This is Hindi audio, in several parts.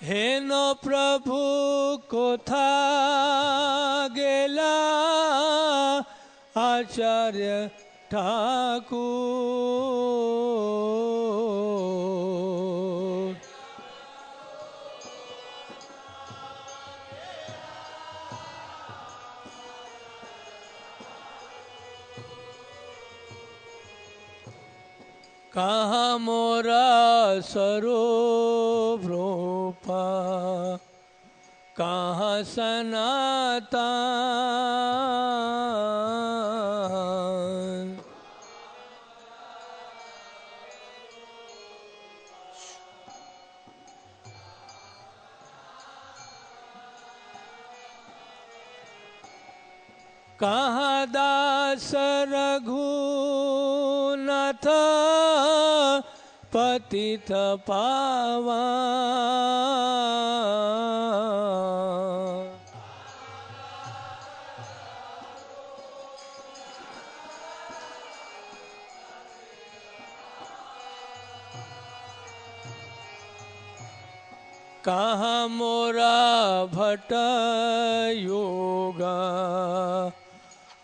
হেন প্রভু কোথা গেলা আচার্য ঠাকুর। कहाँ मोरा स्वरूपा कहाँ सनातन। कहाँ दास रघुनाथ पतित पावन। कहाँ मोरा भट योगा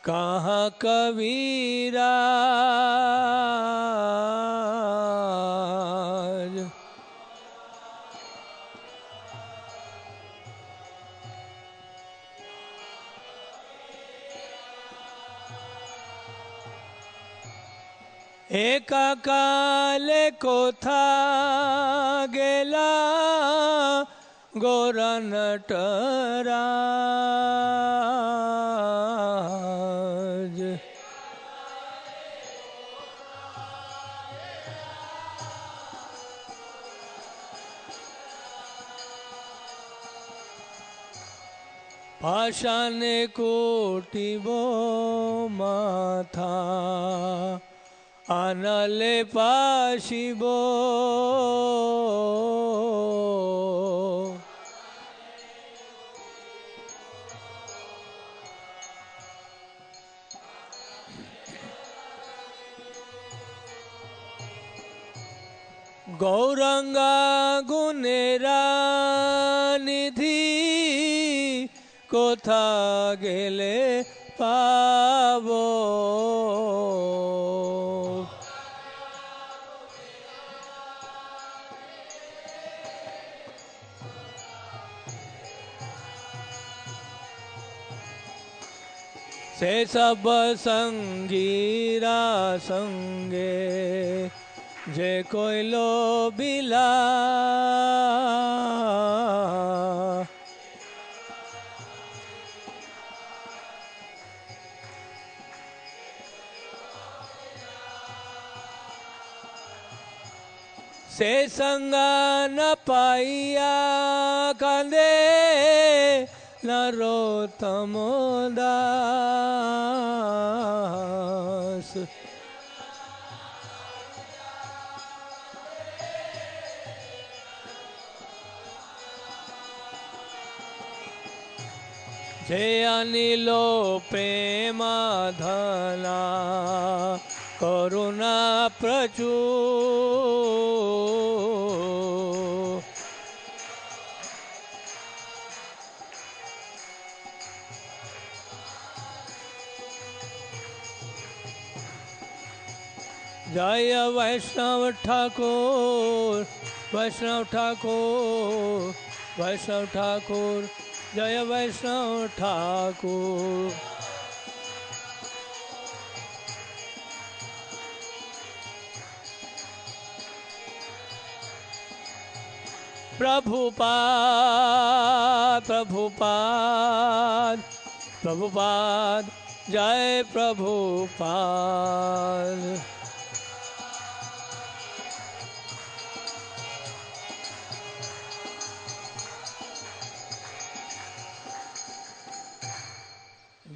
कहाँ कबीरा। एका काले कोथा गेला गोरा नटराज। पाषाण कोटिबो माथा आनले पाशिबो। गौरंगा गुनेरा निधि कोथा गेले पाबो। से सब संगीरा संगे जे कोई लो बिला। से संगा न पाइया कांदे नरोत्तमो दास। जे अनिलो प्रेमा धना करुणा प्रचुर। जय वैष्णव ठाकुर वैष्णव ठाकुर वैष्णव ठाकुर जय वैष्णव ठाकुर। प्रभुपाद प्रभुपाद प्रभुपाद जय प्रभुपाद।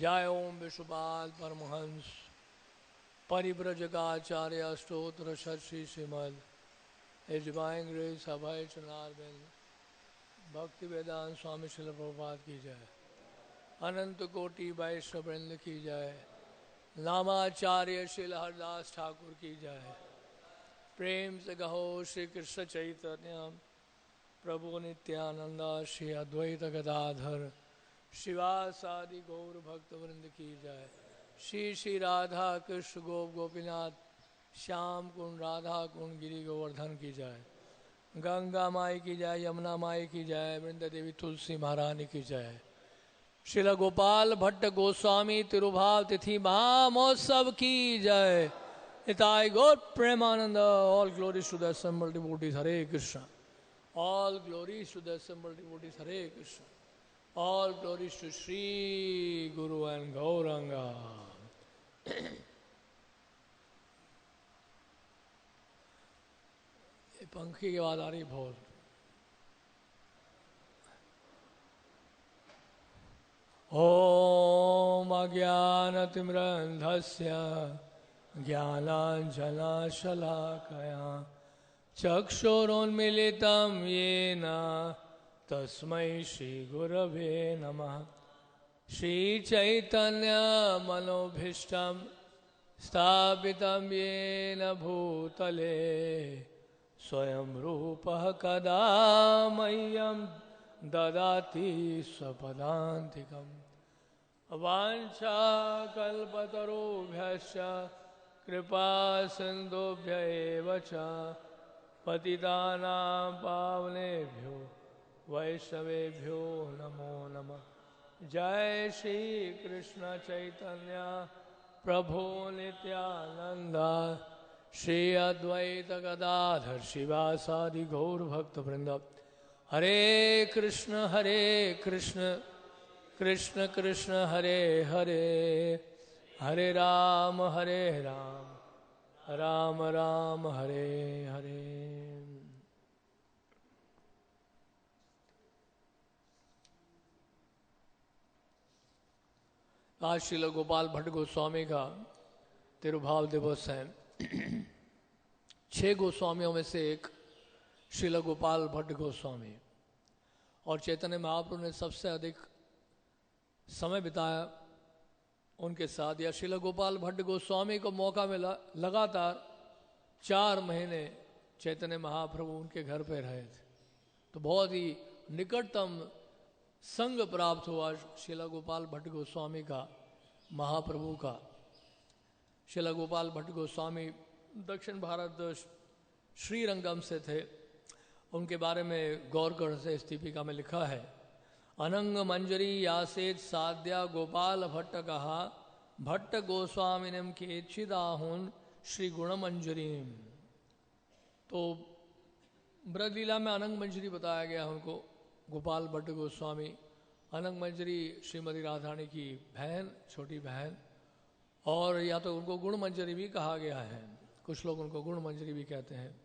जय ओम Vishwapal Paramhans परिव्रजकाचार्य अष्टोत्तर षट्सी Shrimad His Divine Grace अभय चनारविंद भक्ति वेदांत स्वामी श्रील प्रभुपाद की जय। अनंत कोटि वैष्णव वृंद की जय। नामाचार्य श्रील हरदास ठाकुर की जय। प्रेम से कहो श्री कृष्ण चैतन्य प्रभु नित्यानंद श्री अद्वैत गदाधर शिवासादि गौर भक्त वृंद की जय। श्री श्री राधा कृष्ण गोप गोपीनाथ श्याम कुंड राधा कुंड गिरी गोवर्धन की जय। गंगा माई की जय, यमुना माई की जय, वृंद देवी तुलसी महारानी की जय। श्रील गोपाल भट्ट गोस्वामी तिरुभाव तिथि महामहोत्सव की जय। इताई गौर प्रेमानंद। All glories to the assembled devotees, Hare Krishna. All glories to the assembled devotees, Hare Krishna. All glories to Sri Guru and Gauranga. ये पंखी की आवाज आ रही बहुत। ओम अज्ञानतिमिरन्धस्य ज्ञानाञ्जनशलाकया चक्षुरुन्मीलितं येन तस्मै श्रीगुरवे नमः। श्रीचैतन्यमनोभीष्टं स्थापितं येन भूतले स्वयं रूपः कदा मह्यं ददाति स्वपदान्तिकम्। वाञ्छाकल्पतरुभ्यश्च कृपा सिन्धुभ्य एव च पतितानां पावनेभ्यो वैष्णवेभ्यो नमो नमः। जय श्री कृष्ण चैतन्य प्रभु नित्यानंद श्री अद्वैत गदाधर शिवासादि गौर भक्त वृंद। हरे कृष्ण कृष्ण कृष्ण हरे हरे, हरे राम राम राम हरे हरे। आज श्रील गोपाल भट्ट गोस्वामी का तिरुभाव दिवस है। 6 गोस्वामियों में से एक श्रील गोपाल भट्ट गोस्वामी, और चैतन्य महाप्रभु ने सबसे अधिक समय बिताया उनके साथ। या श्रील गोपाल भट्ट गोस्वामी को मौका मिला, लगातार 4 महीने चैतन्य महाप्रभु उनके घर पे रहे थे, तो बहुत ही निकटतम संग प्राप्त हुआ श्रील गोपाल भट्ट गोस्वामी का महाप्रभु का। श्रील गोपाल भट्ट गोस्वामी दक्षिण भारत श्रीरंगम से थे। उनके बारे में गौरगढ़ से इस दीपिका में लिखा है, अनंग मंजरी यासेत साध्या गोपाल भट्ट कहा भट्ट गोस्वामिनम के चिदाहुन श्री गुण मंजरीम। तो ब्रजलीला में अनंग मंजरी बताया गया उनको, गोपाल भट्ट गोस्वामी। अनंग मंजरी श्रीमती राधारानी की बहन, छोटी बहन, और या तो उनको गुण मंजरी भी कहा गया है, कुछ लोग उनको गुण मंजरी भी कहते हैं।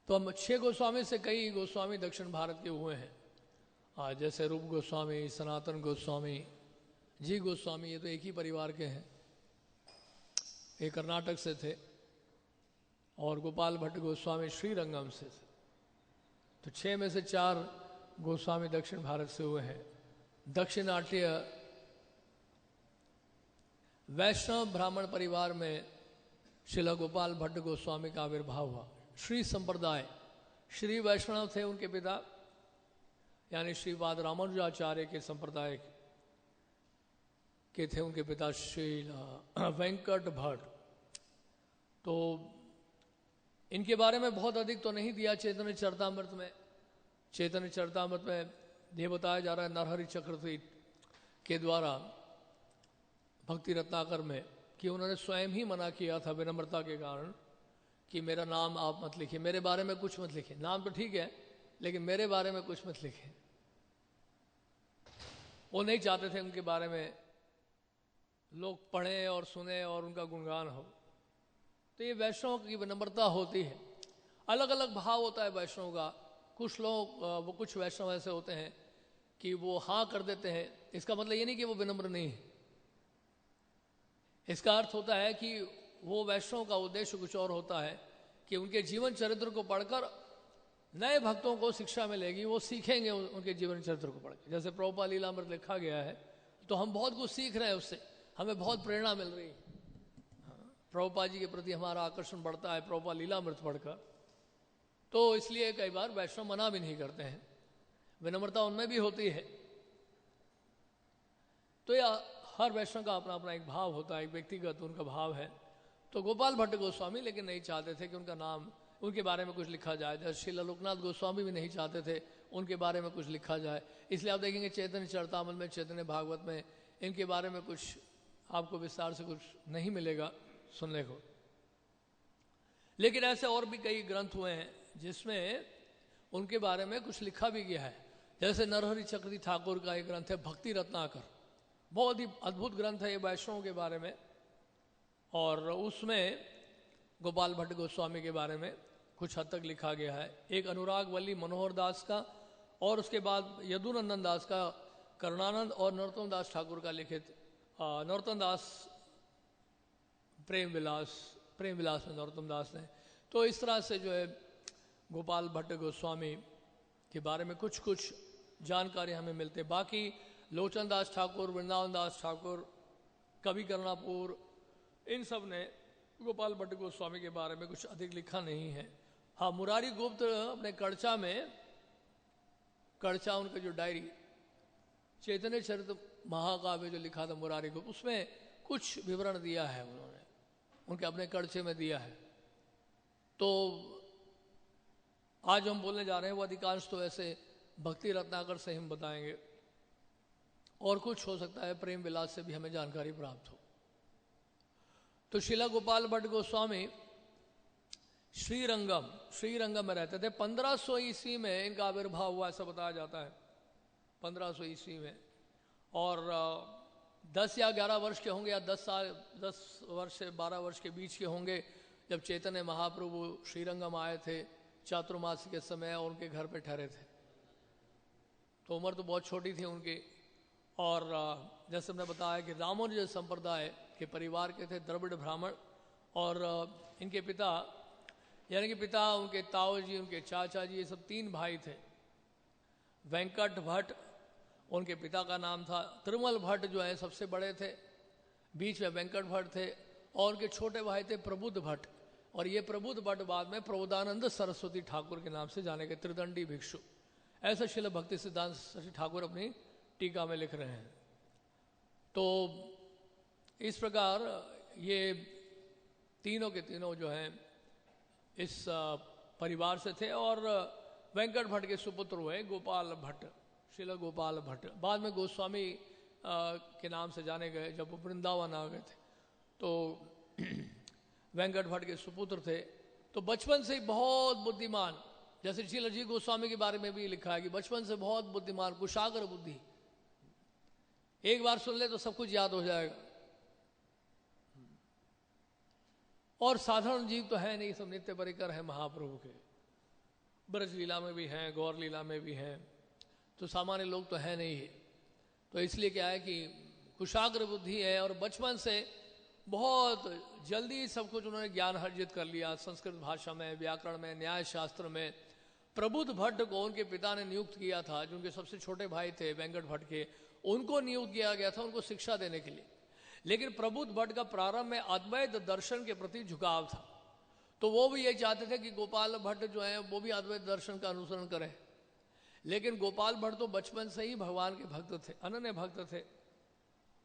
तो हम 6 गोस्वामी से कई गोस्वामी दक्षिण भारत के हुए हैं, जैसे रूप गोस्वामी, सनातन गोस्वामी, जी गोस्वामी, ये तो एक ही परिवार के हैं, ये कर्नाटक से थे, और गोपाल भट्ट गोस्वामी श्रीरंगम से थे। तो 6 में से 4 गोस्वामी दक्षिण भारत से हुए हैं। दक्षिणाट्य वैष्णव ब्राह्मण परिवार में श्रील गोपाल भट्ट गोस्वामी का आविर्भाव हुआ। श्री संप्रदाय, श्री वैष्णव थे उनके पिता, यानी श्रीपाद रामानुजाचार्य के संप्रदाय के थे उनके पिता श्री वेंकट भट्ट। तो इनके बारे में बहुत अधिक तो नहीं दिया चैतन्य चरितामृत में। चैतन्य चरितामृत में ये बताया जा रहा है नरहरि चक्रवर्ती के द्वारा भक्ति रत्नाकर में, कि उन्होंने स्वयं ही मना किया था विनम्रता के कारण कि मेरा नाम आप मत लिखिए, मेरे बारे में कुछ मत लिखिए। नाम तो ठीक है, लेकिन मेरे बारे में कुछ मत लिखिए। वो नहीं चाहते थे उनके बारे में लोग पढ़ें और सुने और उनका गुणगान हो। तो ये वैष्णव की विनम्रता होती है, अलग अलग भाव होता है वैष्णव का। कुछ लोग, वो कुछ वैष्णव ऐसे होते हैं कि वो हाँ कर देते हैं, इसका मतलब ये नहीं कि वो विनम्र नहीं है। इसका अर्थ होता है कि वो वैष्णव का उद्देश्य कुछ और होता है कि उनके जीवन चरित्र को पढ़कर नए भक्तों को शिक्षा मिलेगी, वो सीखेंगे उनके जीवन चरित्र को पढ़कर। जैसे प्रभुपाद लीलामृत लिखा गया है, तो हम बहुत कुछ सीख रहे हैं उससे, हमें बहुत प्रेरणा मिल रही है। प्रभुपाद जी के प्रति हमारा आकर्षण बढ़ता है प्रभुपाद लीलामृत पढ़कर, तो इसलिए कई बार वैष्णव मना भी नहीं करते हैं, विनम्रता उनमें भी होती है। तो यह हर वैष्णव का अपना अपना एक भाव होता है, एक व्यक्तिगत उनका भाव है। तो गोपाल भट्ट गोस्वामी लेकिन नहीं चाहते थे कि उनका नाम, उनके बारे में कुछ लिखा जाए। जैसे श्रील लोकनाथ गोस्वामी भी नहीं चाहते थे उनके बारे में कुछ लिखा जाए। इसलिए आप देखेंगे चैतन्य चरितामृत में, चैतन्य भागवत में इनके बारे में कुछ आपको विस्तार से कुछ नहीं मिलेगा सुनने को। लेकिन ऐसे और भी कई ग्रंथ हुए हैं जिसमें उनके बारे में कुछ लिखा भी गया है। जैसे नरहरि चक्रवर्ती ठाकुर का एक ग्रंथ है भक्ति रत्नाकर, बहुत ही अद्भुत ग्रंथ है ये वैष्णव के बारे में, और उसमें गोपाल भट्ट गोस्वामी के बारे में कुछ हद तक लिखा गया है। एक अनुराग वल्ली मनोहर दास का, और उसके बाद यदुनंदन दास का, करुणानंद और नरोत्तम दास ठाकुर का लिखित नरोत्तम दास प्रेम विलास में नरोत्तम दास ने। तो इस तरह से जो है गोपाल भट्ट गोस्वामी के बारे में कुछ कुछ जानकारी हमें मिलते। बाकी लोचन दास ठाकुर, वृंदावन दास ठाकुर, कवि करणापुर, इन सब ने गोपाल भट्ट गोस्वामी के बारे में कुछ अधिक लिखा नहीं है। हाँ, मुरारी गुप्त अपने कड़चा में, कड़चा उनका जो डायरी चैतन्य चरित महाकाव्य जो लिखा था मुरारी गुप्त, उसमें कुछ विवरण दिया है उन्होंने, उनके अपने कड़चे में दिया है। तो आज हम बोलने जा रहे हैं वो अधिकांश तो ऐसे भक्ति रत्नाकर से हम बताएंगे, और कुछ हो सकता है प्रेम विलास से भी हमें जानकारी प्राप्त हो। तो शिला गोपाल भट्ट गोस्वामी श्रीरंगम में रहते थे। 1500 ईस्वी में इनका आविर्भाव हुआ ऐसा बताया जाता है, 1500 ईस्वी में। और 10 या 11 वर्ष के होंगे, या 10 वर्ष से 12 वर्ष के बीच के होंगे, जब चैतन्य महाप्रभु श्रीरंगम आए थे चातुर्मासी के समय और उनके घर पे ठहरे थे। तो उम्र तो बहुत छोटी थी उनकी। और जैसे हमने बताया कि रामानुज संप्रदाय के परिवार के थे, द्रविड़ ब्राह्मण। और इनके पिता, यानी कि पिता उनके ताऊ जी, उनके चाचा जी, ये सब 3 भाई थे। वेंकट भट्ट उनके पिता का नाम था। तिरुमल भट्ट जो है सबसे बड़े थे, बीच में वेंकट भट्ट थे, और उनके छोटे भाई थे प्रबुद्ध भट्ट। और ये प्रबुद्ध भट्ट बाद में प्रबोधानंद सरस्वती ठाकुर के नाम से जाने गए, त्रिदंडी भिक्षु। ऐसा शिल भक्ति सिद्धांत सरस्वती ठाकुर अपनी टीका में लिख रहे हैं। तो इस प्रकार ये तीनों के तीनों जो हैं इस परिवार से थे। और वेंकट भट्ट के सुपुत्र हुए गोपाल भट्ट, शिला गोपाल भट्ट। बाद में गोस्वामी के नाम से जाने गए जब वो वृंदावन आ गए थे। तो वेंकट भट्ट के सुपुत्र थे। तो बचपन से ही बहुत बुद्धिमान, जैसे श्रील जी गोस्वामी के बारे में भी लिखा है कि बचपन से बहुत बुद्धिमान, कुशाग्र बुद्धि, एक बार सुन ले तो सब कुछ याद हो जाएगा। और साधारण जीव तो है नहीं, सब नित्य परिकर है महाप्रभु के। ब्रज लीला में भी हैं, गौर लीला में भी हैं, तो सामान्य लोग तो है नहीं। तो इसलिए क्या है कि कुशाग्र बुद्धि है, और बचपन से बहुत जल्दी सब कुछ उन्होंने ज्ञान अर्जित कर लिया। संस्कृत भाषा में, व्याकरण में, न्याय शास्त्र में। प्रबुद्ध भट्ट को उनके पिता ने नियुक्त किया था, जो उनके सबसे छोटे भाई थे वेंकट भट्ट के, उनको नियुक्त किया गया था उनको शिक्षा देने के लिए। लेकिन प्रबुद्ध भट्ट का प्रारंभ में अद्वैत दर्शन के प्रति झुकाव था। तो वो भी ये चाहते थे कि गोपाल भट्ट जो है वो भी अद्वैत दर्शन का अनुसरण करें। लेकिन गोपाल भट्ट तो बचपन से ही भगवान के भक्त थे, अनन्य भक्त थे,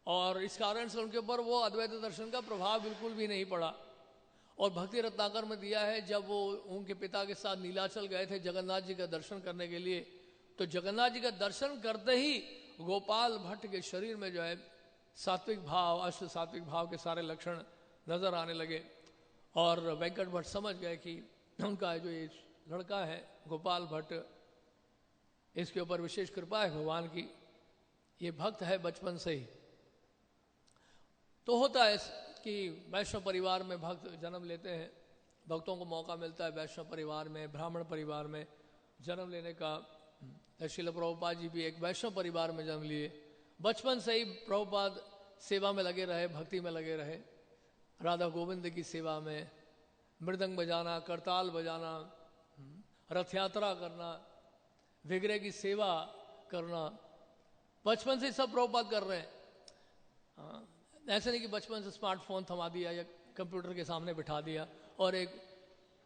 और इस कारण से उनके ऊपर वो अद्वैत दर्शन का प्रभाव बिल्कुल भी नहीं पड़ा। और भक्ति रत्नाकर में दिया है, जब वो उनके पिता के साथ नीलाचल गए थे जगन्नाथ जी का दर्शन करने के लिए, तो जगन्नाथ जी का दर्शन करते ही गोपाल भट्ट के शरीर में जो है सात्विक भाव, अष्ट सात्विक भाव के सारे लक्षण नजर आने लगे। और वेंकट भट्ट समझ गए कि उनका जो ये लड़का है गोपाल भट्ट, इसके ऊपर विशेष कृपा है भगवान की, ये भक्त है बचपन से ही। तो होता है कि वैष्णव परिवार में भक्त जन्म लेते हैं, भक्तों को मौका मिलता है वैष्णव परिवार में, ब्राह्मण परिवार में जन्म लेने का। श्रील प्रभुपाद जी भी एक वैष्णव परिवार में जन्म लिए। बचपन से ही प्रभुपाद सेवा में लगे रहे, भक्ति में लगे रहे, राधा गोविंद की सेवा में, मृदंग बजाना, करताल बजाना, रथ यात्रा करना, विग्रह की सेवा करना, बचपन से सब प्रभुपाद कर रहे हैं। ऐसे नहीं कि बचपन से स्मार्टफोन थमा दिया या कंप्यूटर के सामने बिठा दिया और एक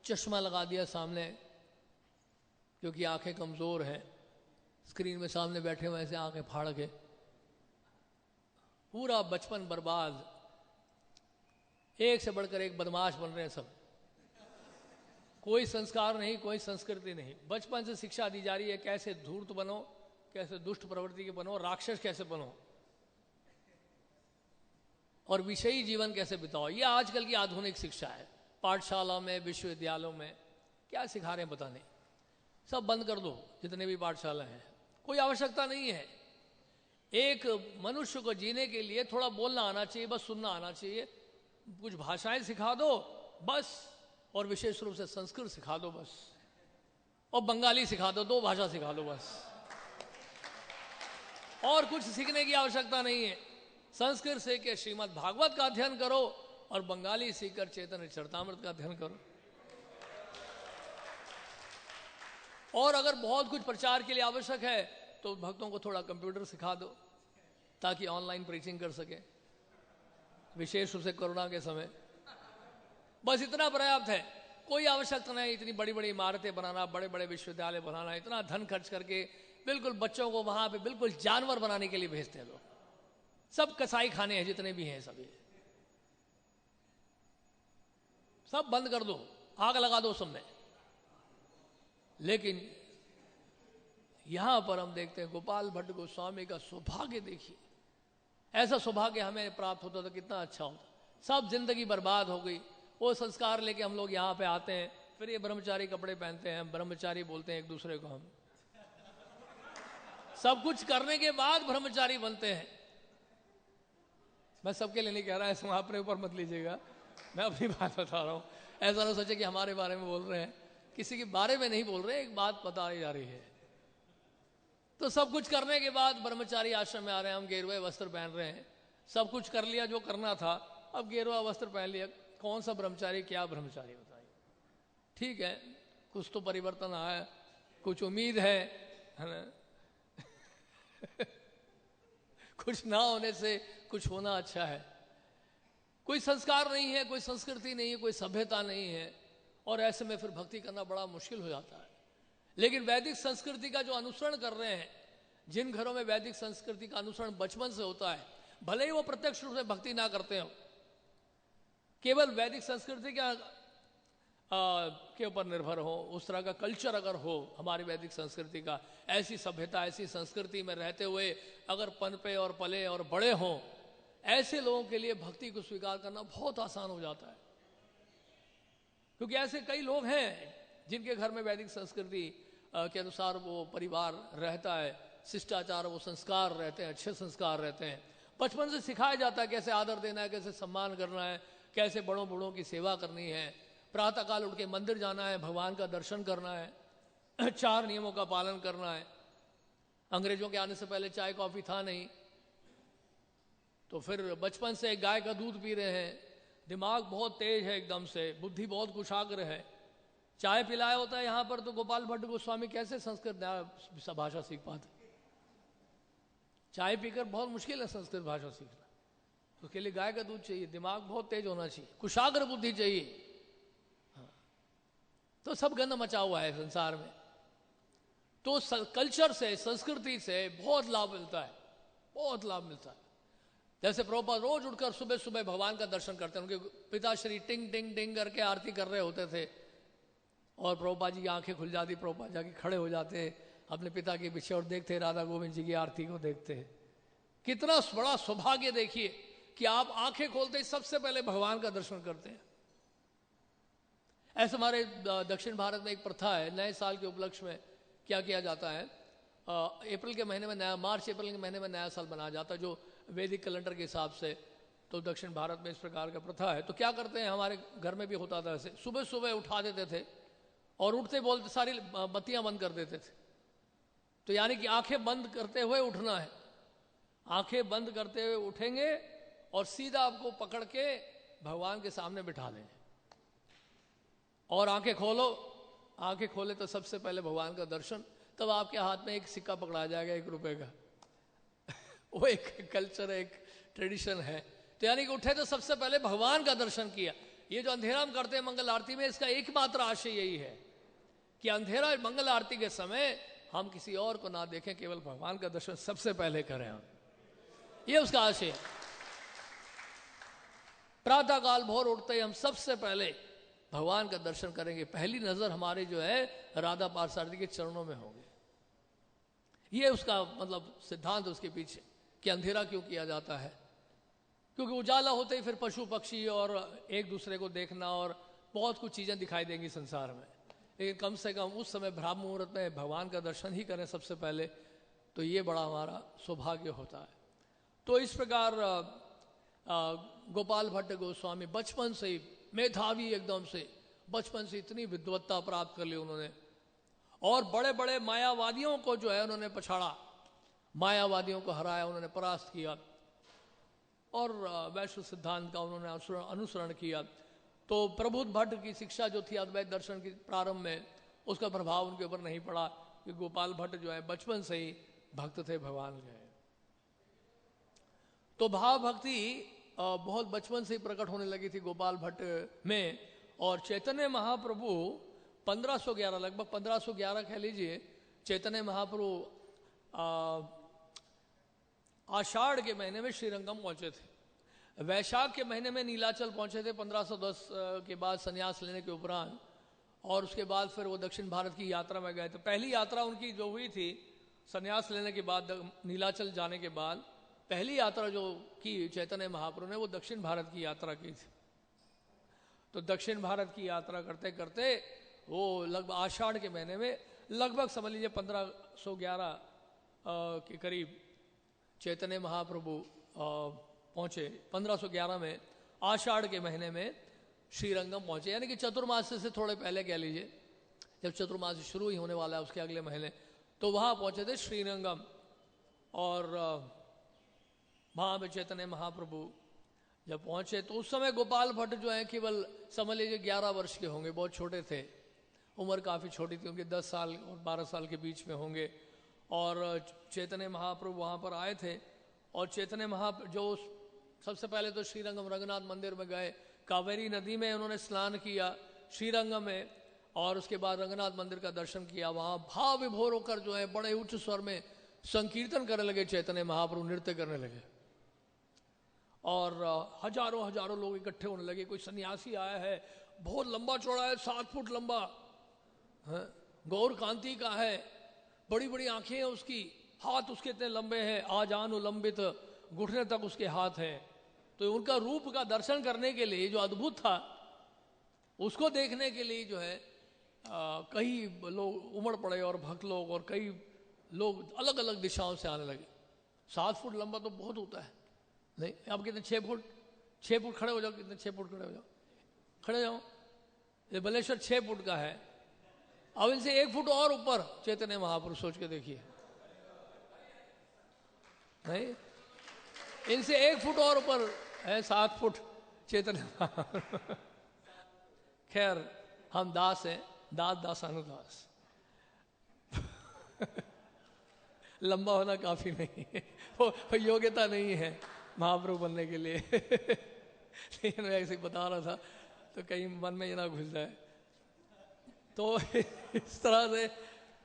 चश्मा लगा दिया सामने, क्योंकि आंखें कमज़ोर हैं, स्क्रीन में सामने बैठे हुए ऐसे आंखें फाड़ के, पूरा बचपन बर्बाद। एक से बढ़कर एक बदमाश बन रहे हैं सब, कोई संस्कार नहीं, कोई संस्कृति नहीं। बचपन से शिक्षा दी जा रही है कैसे धूर्त बनो, कैसे दुष्ट प्रवृत्ति के बनो, राक्षस कैसे बनो और विषयी जीवन कैसे बिताओ। ये आजकल की आधुनिक शिक्षा है। पाठशाला में, विश्वविद्यालयों में क्या सिखा रहे हैं पता नहीं। सब बंद कर दो, जितने भी पाठशाला हैं, कोई आवश्यकता नहीं है। एक मनुष्य को जीने के लिए थोड़ा बोलना आना चाहिए, बस सुनना आना चाहिए, कुछ भाषाएं सिखा दो बस, और विशेष रूप से संस्कृत सिखा दो बस, और बंगाली सिखा दो, 2 भाषा सिखा दो बस, और कुछ सीखने की आवश्यकता नहीं है। संस्कृत सीख के श्रीमद् भागवत का अध्ययन करो और बंगाली सीखकर चैतन्य चरितामृत का अध्ययन करो। और अगर बहुत कुछ प्रचार के लिए आवश्यक है तो भक्तों को थोड़ा कंप्यूटर सिखा दो ताकि ऑनलाइन प्रीचिंग कर सके, विशेष रूप से कोरोना के समय। बस इतना पर्याप्त है, कोई आवश्यकता नहीं इतनी बड़ी बड़ी इमारतें बनाना, बड़े बड़े विश्वविद्यालय बनाना, इतना धन खर्च करके बिल्कुल बच्चों को वहां पे बिल्कुल जानवर बनाने के लिए भेजते हैं लोग। सब कसाई खाने हैं जितने भी हैं, सभी सब बंद कर दो, आग लगा दो सब में। लेकिन यहां पर हम देखते हैं गोपाल भट्ट गोस्वामी का सौभाग्य देखिए, ऐसा सौभाग्य हमें प्राप्त होता तो कितना अच्छा होता। सब जिंदगी बर्बाद हो गई। वो संस्कार लेके हम लोग यहाँ पे आते हैं, फिर ये ब्रह्मचारी कपड़े पहनते हैं, ब्रह्मचारी बोलते हैं एक दूसरे को। हम सब कुछ करने के बाद ब्रह्मचारी बनते हैं। मैं सबके लिए नहीं कह रहा, ऐसा अपने ऊपर मत लीजिएगा, मैं अपनी बात बता रहा हूँ। ऐसा ना सोचे कि हमारे बारे में बोल रहे हैं, किसी के बारे में नहीं बोल रहे, एक बात बताई जा रही है। तो सब कुछ करने के बाद ब्रह्मचारी आश्रम में आ रहे हैं, हम गेरुए वस्त्र पहन रहे हैं, सब कुछ कर लिया जो करना था, अब गेरुआ वस्त्र पहन लिया। कौन सा ब्रह्मचारी, क्या ब्रह्मचारी बताइए। ठीक है, कुछ तो परिवर्तन आया, कुछ उम्मीद है ना। कुछ ना होने से कुछ होना अच्छा है। कोई संस्कार नहीं है, कोई संस्कृति नहीं है, कोई सभ्यता नहीं है, और ऐसे में फिर भक्ति करना बड़ा मुश्किल हो जाता है। लेकिन वैदिक संस्कृति का जो अनुसरण कर रहे हैं, जिन घरों में वैदिक संस्कृति का अनुसरण बचपन से होता है, भले ही वो प्रत्यक्ष रूप से भक्ति ना करते हो, केवल वैदिक संस्कृति के ऊपर निर्भर हो, उस तरह का कल्चर अगर हो हमारी वैदिक संस्कृति का, ऐसी सभ्यता ऐसी संस्कृति में रहते हुए अगर पनपे और पले और बड़े हों, ऐसे लोगों के लिए भक्ति को स्वीकार करना बहुत आसान हो जाता है। क्योंकि ऐसे कई लोग हैं जिनके घर में वैदिक संस्कृति के अनुसार वो परिवार रहता है, शिष्टाचार, वो संस्कार रहते हैं, अच्छे संस्कार रहते हैं। बचपन से सिखाया जाता है कैसे आदर देना है, कैसे सम्मान करना है, कैसे बड़ों बूढ़ों की सेवा करनी है, प्रातःकाल उठ के मंदिर जाना है, भगवान का दर्शन करना है, 4 नियमों का पालन करना है। अंग्रेजों के आने से पहले चाय कॉफी था नहीं, तो फिर बचपन से गाय का दूध पी रहे हैं, दिमाग बहुत तेज है, एकदम से बुद्धि बहुत कुशाग्र है। चाय पिलाया होता है यहाँ पर, तो गोपाल भट्ट गोस्वामी कैसे संस्कृत भाषा सीख पाते। चाय पीकर बहुत मुश्किल है संस्कृत भाषा सीखना, उसके लिए गाय का दूध चाहिए, दिमाग बहुत तेज होना चाहिए, कुशाग्र बुद्धि चाहिए। हाँ। तो सब गंद मचा हुआ है संसार में। तो कल्चर से, संस्कृति से बहुत लाभ मिलता है, बहुत लाभ मिलता है। जैसे प्रभुपाद रोज उठकर सुबह सुबह भगवान का दर्शन करते हैं, उनके पिताश्री टिंग टिंग टिंग करके आरती कर रहे होते थे, और प्रभुपाद जी की आंखें खुल जाती, प्रभुपाद जाके खड़े हो जाते अपने पिता के पीछे और देखते राधा गोविंद जी की आरती को देखते। कितना बड़ा सौभाग्य देखिए कि आप आंखें खोलते ही सबसे पहले भगवान का दर्शन करते हैं। ऐसे हमारे दक्षिण भारत में एक प्रथा है, नए साल के उपलक्ष्य में क्या किया जाता है, अप्रैल के महीने में नया, मार्च अप्रैल के महीने में नया साल मनाया जाता है, जो वैदिक कैलेंडर के हिसाब से। तो दक्षिण भारत में इस प्रकार का प्रथा है। तो क्या करते हैं, हमारे घर में भी होता था ऐसे, सुबह सुबह उठा देते थे और उठते बोलते सारी बत्तियां बंद कर देते थे। तो यानी कि आंखें बंद करते हुए उठना है, आंखें बंद करते हुए उठेंगे और सीधा आपको पकड़ के भगवान के सामने बिठा देंगे, और आंखें खोलो, आंखें खोले तो सबसे पहले भगवान का दर्शन, तब आपके हाथ में एक सिक्का पकड़ा जाएगा 1 रुपए का। वो एक कल्चर, एक ट्रेडिशन है तो यानी कि उठे तो सबसे पहले भगवान का दर्शन किया। ये जो अंधेरा हम करते हैं मंगल आरती में, इसका एकमात्र आशय यही है कि अंधेरा मंगल आरती के समय हम किसी और को ना देखें, केवल भगवान का दर्शन सबसे पहले करें हम, ये उसका आशय है। प्रातः काल भोर उठते ही हम सबसे पहले भगवान का दर्शन करेंगे, पहली नजर हमारे जो है राधा पार्षार्थी के चरणों में होगी। ये उसका मतलब सिद्धांत उसके पीछे कि अंधेरा क्यों किया जाता है, क्योंकि उजाला होते ही फिर पशु पक्षी और एक दूसरे को देखना और बहुत कुछ चीजें दिखाई देंगी संसार में, लेकिन कम से कम उस समय ब्राह्म मुहूर्त में भगवान का दर्शन ही करें सबसे पहले, तो ये बड़ा हमारा सौभाग्य होता है। तो इस प्रकार गोपाल भट्ट गोस्वामी बचपन से ही मेधावी, एकदम से बचपन से इतनी विद्वत्ता प्राप्त कर ली उन्होंने, और बड़े बड़े मायावादियों को जो है उन्होंने पछाड़ा, मायावादियों को हराया, उन्होंने परास्त किया, और वैष्णव सिद्धांत का उन्होंने अनुसरण किया। तो प्रबुद्ध भट्ट की शिक्षा जो थी अद्वैत दर्शन की प्रारंभ में, उसका प्रभाव उनके ऊपर नहीं पड़ा, कि गोपाल भट्ट जो है बचपन से ही भक्त थे भगवान के। तो भाव भक्ति बहुत बचपन से ही प्रकट होने लगी थी गोपाल भट्ट में। और चैतन्य महाप्रभु 1511, लगभग 1511 कह लीजिए, चैतन्य महाप्रभु आषाढ़ के महीने में श्रीरंगम पहुंचे थे, वैशाख के महीने में नीलाचल पहुंचे थे 1510 के बाद संन्यास लेने के उपरांत, और उसके बाद फिर वो दक्षिण भारत की यात्रा में गए। तो पहली यात्रा उनकी जो हुई थी संन्यास लेने के बाद, नीलाचल जाने के बाद पहली यात्रा जो की चैतन्य महाप्रभु ने, वो दक्षिण भारत की यात्रा की थी। तो दक्षिण भारत की यात्रा करते करते वो लगभग आषाढ़ के महीने में, लगभग समझ लीजिए 1511 के करीब चैतन्य महाप्रभु पहुंचे। 1511 में आषाढ़ के महीने में श्रीरंगम पहुंचे, यानी कि चतुर्मास से थोड़े पहले कह लीजिए, जब चतुर्मास शुरू ही होने वाला है उसके अगले महीने, तो वहां पहुंचे थे श्रीरंगम। और वहां पे चैतन्य महाप्रभु जब पहुंचे तो उस समय गोपाल भट्ट जो है केवल समझ लीजिए 11 वर्ष के होंगे, बहुत छोटे थे, उम्र काफ़ी छोटी थी उनकी, 10 साल और 12 साल के बीच में होंगे। और चैतन्य महाप्रभु वहाँ पर आए थे, और चैतन्य महाप्रभु जो सबसे पहले तो श्रीरंगम रंगनाथ मंदिर में गए, कावेरी नदी में उन्होंने स्नान किया श्रीरंगम में, और उसके बाद रंगनाथ मंदिर का दर्शन किया। वहाँ भाव विभोर होकर जो है बड़े उच्च स्वर में संकीर्तन करने लगे चैतन्य महाप्रभु, नृत्य करने लगे, और हजारों हजारों लोग इकट्ठे होने लगे। कोई सन्यासी आया है, बहुत लंबा चौड़ा है, 7 फुट लंबा, गौर कांति का है, बड़ी बड़ी आंखें हैं उसकी, हाथ उसके इतने लंबे हैं, आजानुलंबित, घुटने तक उसके हाथ हैं। तो उनका रूप का दर्शन करने के लिए जो अद्भुत था, उसको देखने के लिए जो है कई लोग उमड़ पड़े, और भक्त लोग और कई लोग अलग अलग दिशाओं से आने लगे। 7 फुट लंबा तो बहुत होता है, नहीं आप कितने 6 फुट, 6 फुट खड़े हो जाओ, कितने 6 फुट खड़े हो जाओ, खड़े जाओ। ये बलेश्वर 6 फुट का है, अब इनसे 1 फुट और ऊपर चैतन्य महापुरुष, सोच के देखिए, नहीं इनसे 1 फुट और ऊपर है, 7 फुट चैतन्य महापुरुष। खैर हम दास हैं, दास दासानुदास। लंबा होना काफी नहीं है, वो योग्यता नहीं है महाप्रभु बनने के लिए। लेकिन मैं ऐसे ही बता रहा था तो कहीं मन में ये ना घुस जाए। तो इस तरह से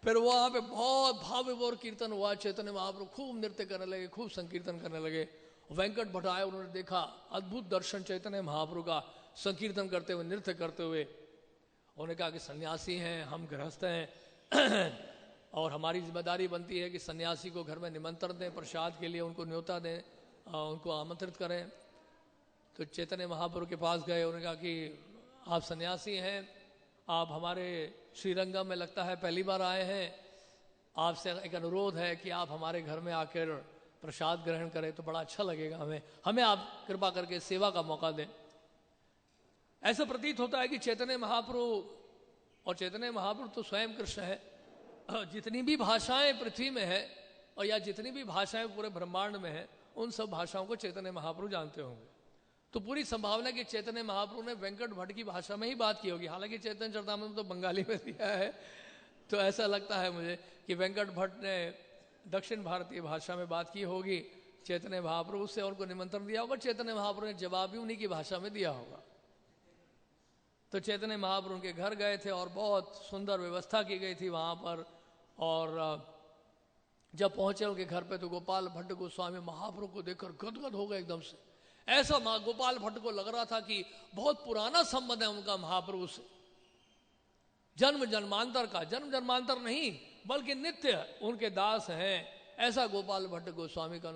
फिर वहाँ पे बहुत भाव विभोर कीर्तन हुआ, चैतन्य महाप्रभु खूब नृत्य करने लगे, खूब संकीर्तन करने लगे। वेंकट भट्ट आए, उन्होंने देखा अद्भुत दर्शन चैतन्य महाप्रभु का, संकीर्तन करते हुए, नृत्य करते हुए। उन्होंने कहा कि सन्यासी हैं, हम गृहस्थ हैं, और हमारी जिम्मेदारी बनती है कि सन्यासी को घर में निमंत्रण दें, प्रसाद के लिए उनको न्योता दें, उनको आमंत्रित करें। तो चैतन्य महाप्रभु के पास गए, उन्होंने कहा कि आप सन्यासी हैं, आप हमारे श्रीरंगम में लगता है पहली बार आए हैं, आपसे एक अनुरोध है कि आप हमारे घर में आकर प्रसाद ग्रहण करें तो बड़ा अच्छा लगेगा, हमें आप कृपा करके सेवा का मौका दें। ऐसा प्रतीत होता है कि चैतन्य महाप्रभु, और चैतन्य महाप्रभु तो स्वयं कृष्ण है, जितनी भी भाषाएं पृथ्वी में है, और या जितनी भी भाषाएं पूरे ब्रह्मांड में है, उन सब भाषाओं को चैतन्य महाप्रभु जानते होंगे। तो पूरी संभावना कि चैतन्य महाप्रभु ने वेंकट भट्ट की भाषा में ही बात की होगी, हालांकि चैतन्य चरितामृत तो बंगाली में दिया है, तो ऐसा लगता है मुझे कि वेंकट भट्ट ने दक्षिण भारतीय भाषा में बात की होगी। चैतन्य महाप्रभु से उनको निमंत्रण दिया होगा, चैतन्य महाप्रभु ने जवाब भी उन्हीं की भाषा में दिया होगा। तो चैतन्य महाप्रभु उनके घर गए थे और बहुत सुंदर व्यवस्था की गई थी वहां पर। और जब पहुंचे उनके घर पे तो गोपाल भट्ट गोस्वामी महाप्रभु को देखकर गदगद हो गए एकदम से। ऐसा गोपाल भट्ट को लग रहा था कि बहुत पुराना संबंध है उनका महाप्रभु से, जन्म जन्मांतर का, जन्म जन्मांतर नहीं बल्कि नित्य उनके दास हैं, ऐसा गोपाल भट्ट गोस्वामी का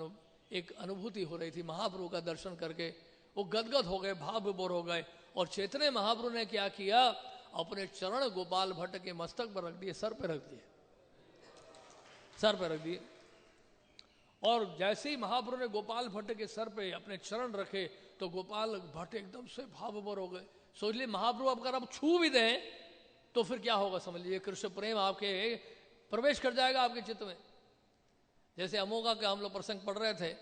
एक अनुभूति हो रही थी महाप्रभु का दर्शन करके। वो गदगद हो गए, भाव विभोर हो गए। और चैतन्य महाप्रभु ने क्या किया, अपने चरण गोपाल भट्ट के मस्तक पर रख दिए, सर पे रख दिए, सर पे रख दिए। और जैसे ही महाप्रभु ने गोपाल भट्ट के सर पे अपने चरण रखे तो गोपाल भट्ट एकदम से भाव विभोर हो गए। सोच लिए महाप्रभु अगर आप छू भी दें तो फिर क्या होगा, समझ लीजिए कृष्ण प्रेम आपके प्रवेश कर जाएगा आपके चित्त में। जैसे अमोघा का हम लोग प्रसंग पढ़ रहे थे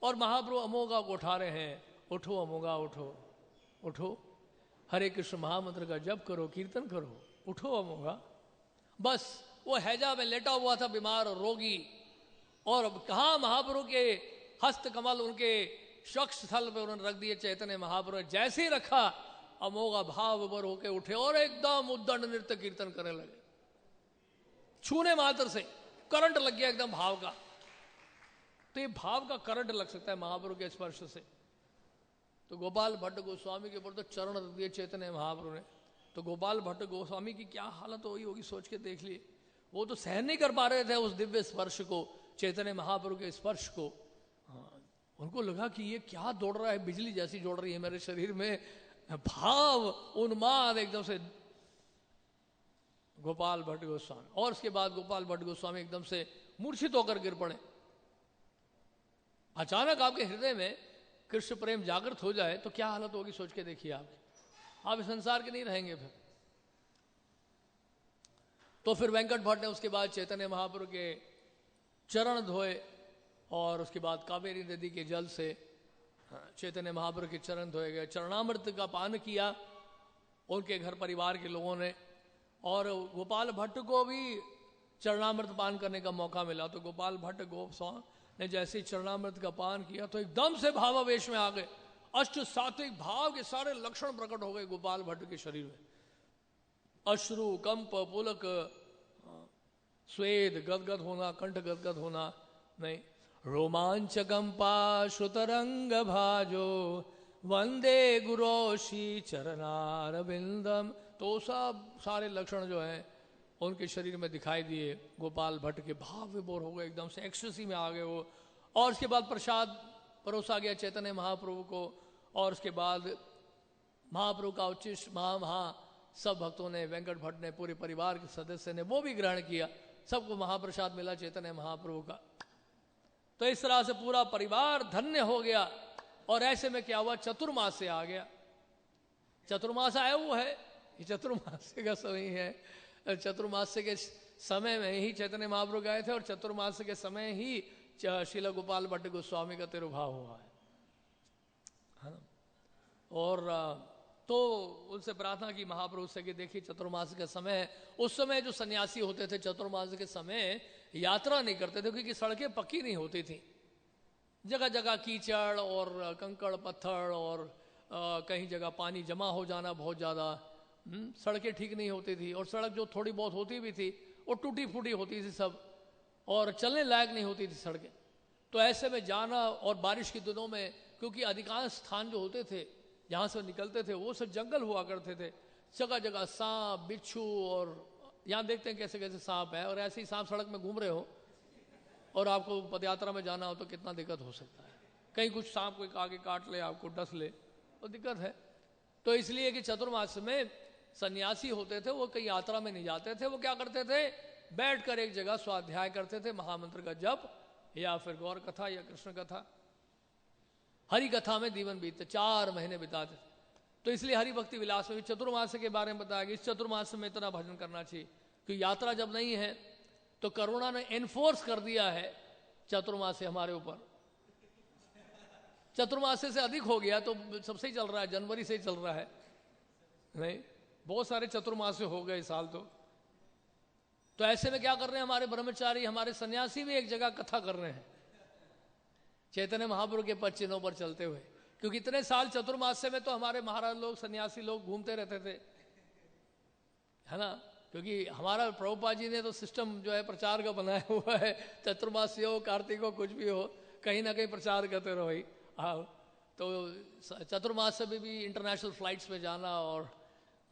और महाप्रभु अमोघा को उठा रहे हैं, उठो अमोघा उठो, उठो हरे कृष्ण महामंत्र का जप करो, कीर्तन करो, उठो अमोघा। बस वो हैजा में लेटा हुआ था बीमार और रोगी, और कहा महाप्रभु के हस्त कमल उनके शख्स स्थल पे उन्होंने रख दिए। चैतन्य महाप्रभु जैसे ही रखा अमोघा भाव विभोर होके उठे और एकदम उद्दंड नृत्य कीर्तन करने लगे। छूने मात्र से करंट लग गया एकदम भाव का। तो ये भाव का करंट लग सकता है महाप्रभु के स्पर्श से। तो गोपाल भट्ट गोस्वामी के ऊपर तो चरण रख दिए चैतन्य महाप्रभु ने। तो गोपाल भट्ट गोस्वामी की क्या हालत हुई होगी सोच के देख लिए। वो तो सहन नहीं कर पा रहे थे उस दिव्य स्पर्श को, चैतन्य महाप्रभु के स्पर्श को। उनको लगा कि ये क्या दौड़ रहा है, बिजली जैसी दौड़ रही है मेरे शरीर में, भाव उन्माद एकदम से। गोपाल भट्ट गोस्वामी, और उसके बाद गोपाल भट्ट गोस्वामी एकदम से मूर्छित होकर गिर पड़े। अचानक आपके हृदय में कृष्ण प्रेम जागृत हो जाए तो क्या हालत होगी सोच के देखिए आप इस संसार के नहीं रहेंगे फिर। तो फिर वेंकट भट्ट ने उसके बाद चैतन्य महाप्रभु के चरण धोए और उसके बाद कावेरी नदी के जल से चैतन्य महाप्रभु के चरण धोए गए। चरणामृत का पान किया उनके घर परिवार के लोगों ने, और गोपाल भट्ट को भी चरणामृत पान करने का मौका मिला। तो गोपाल भट्ट गोस्वामी ने जैसे ही चरणामृत का पान किया तो एकदम से भावावेश में आ गए। अष्ट सात्विक भाव के सारे लक्षण प्रकट हो गए गोपाल भट्ट के शरीर में। अश्रु, कंप, पुलक, स्वेद, गदगद होना, कंठ गदगद होना नहीं, रोमांच कंपा श्रुतरंग भाजो वंदे गुरोशी चरणारविंदम। तो सब सारे लक्षण जो हैं उनके शरीर में दिखाई दिए। गोपाल भट्ट के भाव विभोर हो गए, एकदम से एक्सटेसी में आ गए वो। और उसके बाद प्रसाद परोसा गया चैतन्य महाप्रभु को, और उसके बाद महाप्रभु का उच्चिष्ट सब भक्तों ने, वेंकट भट्ट ने, पूरे परिवार के सदस्य ने वो भी ग्रहण किया। सबको महाप्रसाद मिला चैतन्य महाप्रभु का। तो इस तरह से पूरा परिवार धन्य हो गया। और ऐसे में क्या हुआ, चतुर्मास से आ गया। चतुर्मास आया वो है, ये चतुर्मास का समय है। चतुर्मास के समय में ही चैतन्य महाप्रभु गए थे और चतुर्मास के समय ही श्रील गोपाल भट्ट गोस्वामी का तिरुभाव हुआ है ना। और तो उनसे प्रार्थना की महाप्रभु से कि देखिए चतुर्मास का समय है। उस समय जो सन्यासी होते थे चतुर्मास के समय यात्रा नहीं करते थे क्योंकि सड़कें पक्की नहीं होती थी। जगह जगह कीचड़ और कंकड़ पत्थर और कहीं जगह पानी जमा हो जाना बहुत ज़्यादा, सड़कें ठीक नहीं होती थी। और सड़क जो थोड़ी बहुत होती भी थी वो टूटी फूटी होती थी सब, और चलने लायक नहीं होती थी सड़कें। तो ऐसे में जाना, और बारिश के दिनों में क्योंकि अधिकांश स्थान जो होते थे जहाँ से निकलते थे वो सब जंगल हुआ करते थे। जगह जगह सांप, बिच्छू, और यहाँ देखते हैं कैसे कैसे सांप है, और ऐसे ही सांप सड़क में घूम रहे हो और आपको पदयात्रा में जाना हो तो कितना दिक्कत हो सकता है। कहीं कुछ सांप को आगे काट ले, आपको डस ले, तो दिक्कत है। तो इसलिए कि चतुर्मास में सन्यासी होते थे वो कहीं यात्रा में नहीं जाते थे। वो क्या करते थे, बैठकर एक जगह स्वाध्याय करते थे, महामंत्र का जप, या फिर गौर कथा या कृष्ण कथा, हरि कथा में जीवन बीतते, 4 महीने बिताते। तो इसलिए हरि भक्ति विलास में भी चतुर्मास के बारे में बताया कि इस चतुर्मास में इतना भजन करना चाहिए। क्योंकि यात्रा जब नहीं है तो करुणा ने एनफोर्स कर दिया है चतुर्मास से हमारे ऊपर। चतुर्मास से अधिक हो गया तो सबसे ही चल रहा है, जनवरी से ही चल रहा है, नहीं बहुत सारे चतुर्मास हो गए साल। तो ऐसे में क्या कर रहे हैं हमारे ब्रह्मचारी, हमारे सन्यासी भी एक जगह कथा कर रहे हैं। चैतन्य महाप्रभु के पद चिन्हों पर चलते हुए, क्योंकि इतने साल चतुर्मास्य में तो हमारे महाराज लोग सन्यासी लोग घूमते रहते थे, है ना। क्योंकि हमारा प्रभुपाद जी ने तो सिस्टम जो है प्रचार का बनाया हुआ है, चतुर्मासी हो कार्तिक हो कुछ भी हो, कहीं ना कहीं प्रचार करते रहो भाई। हाँ, तो चतुर्मास में भी इंटरनेशनल फ्लाइट्स में जाना और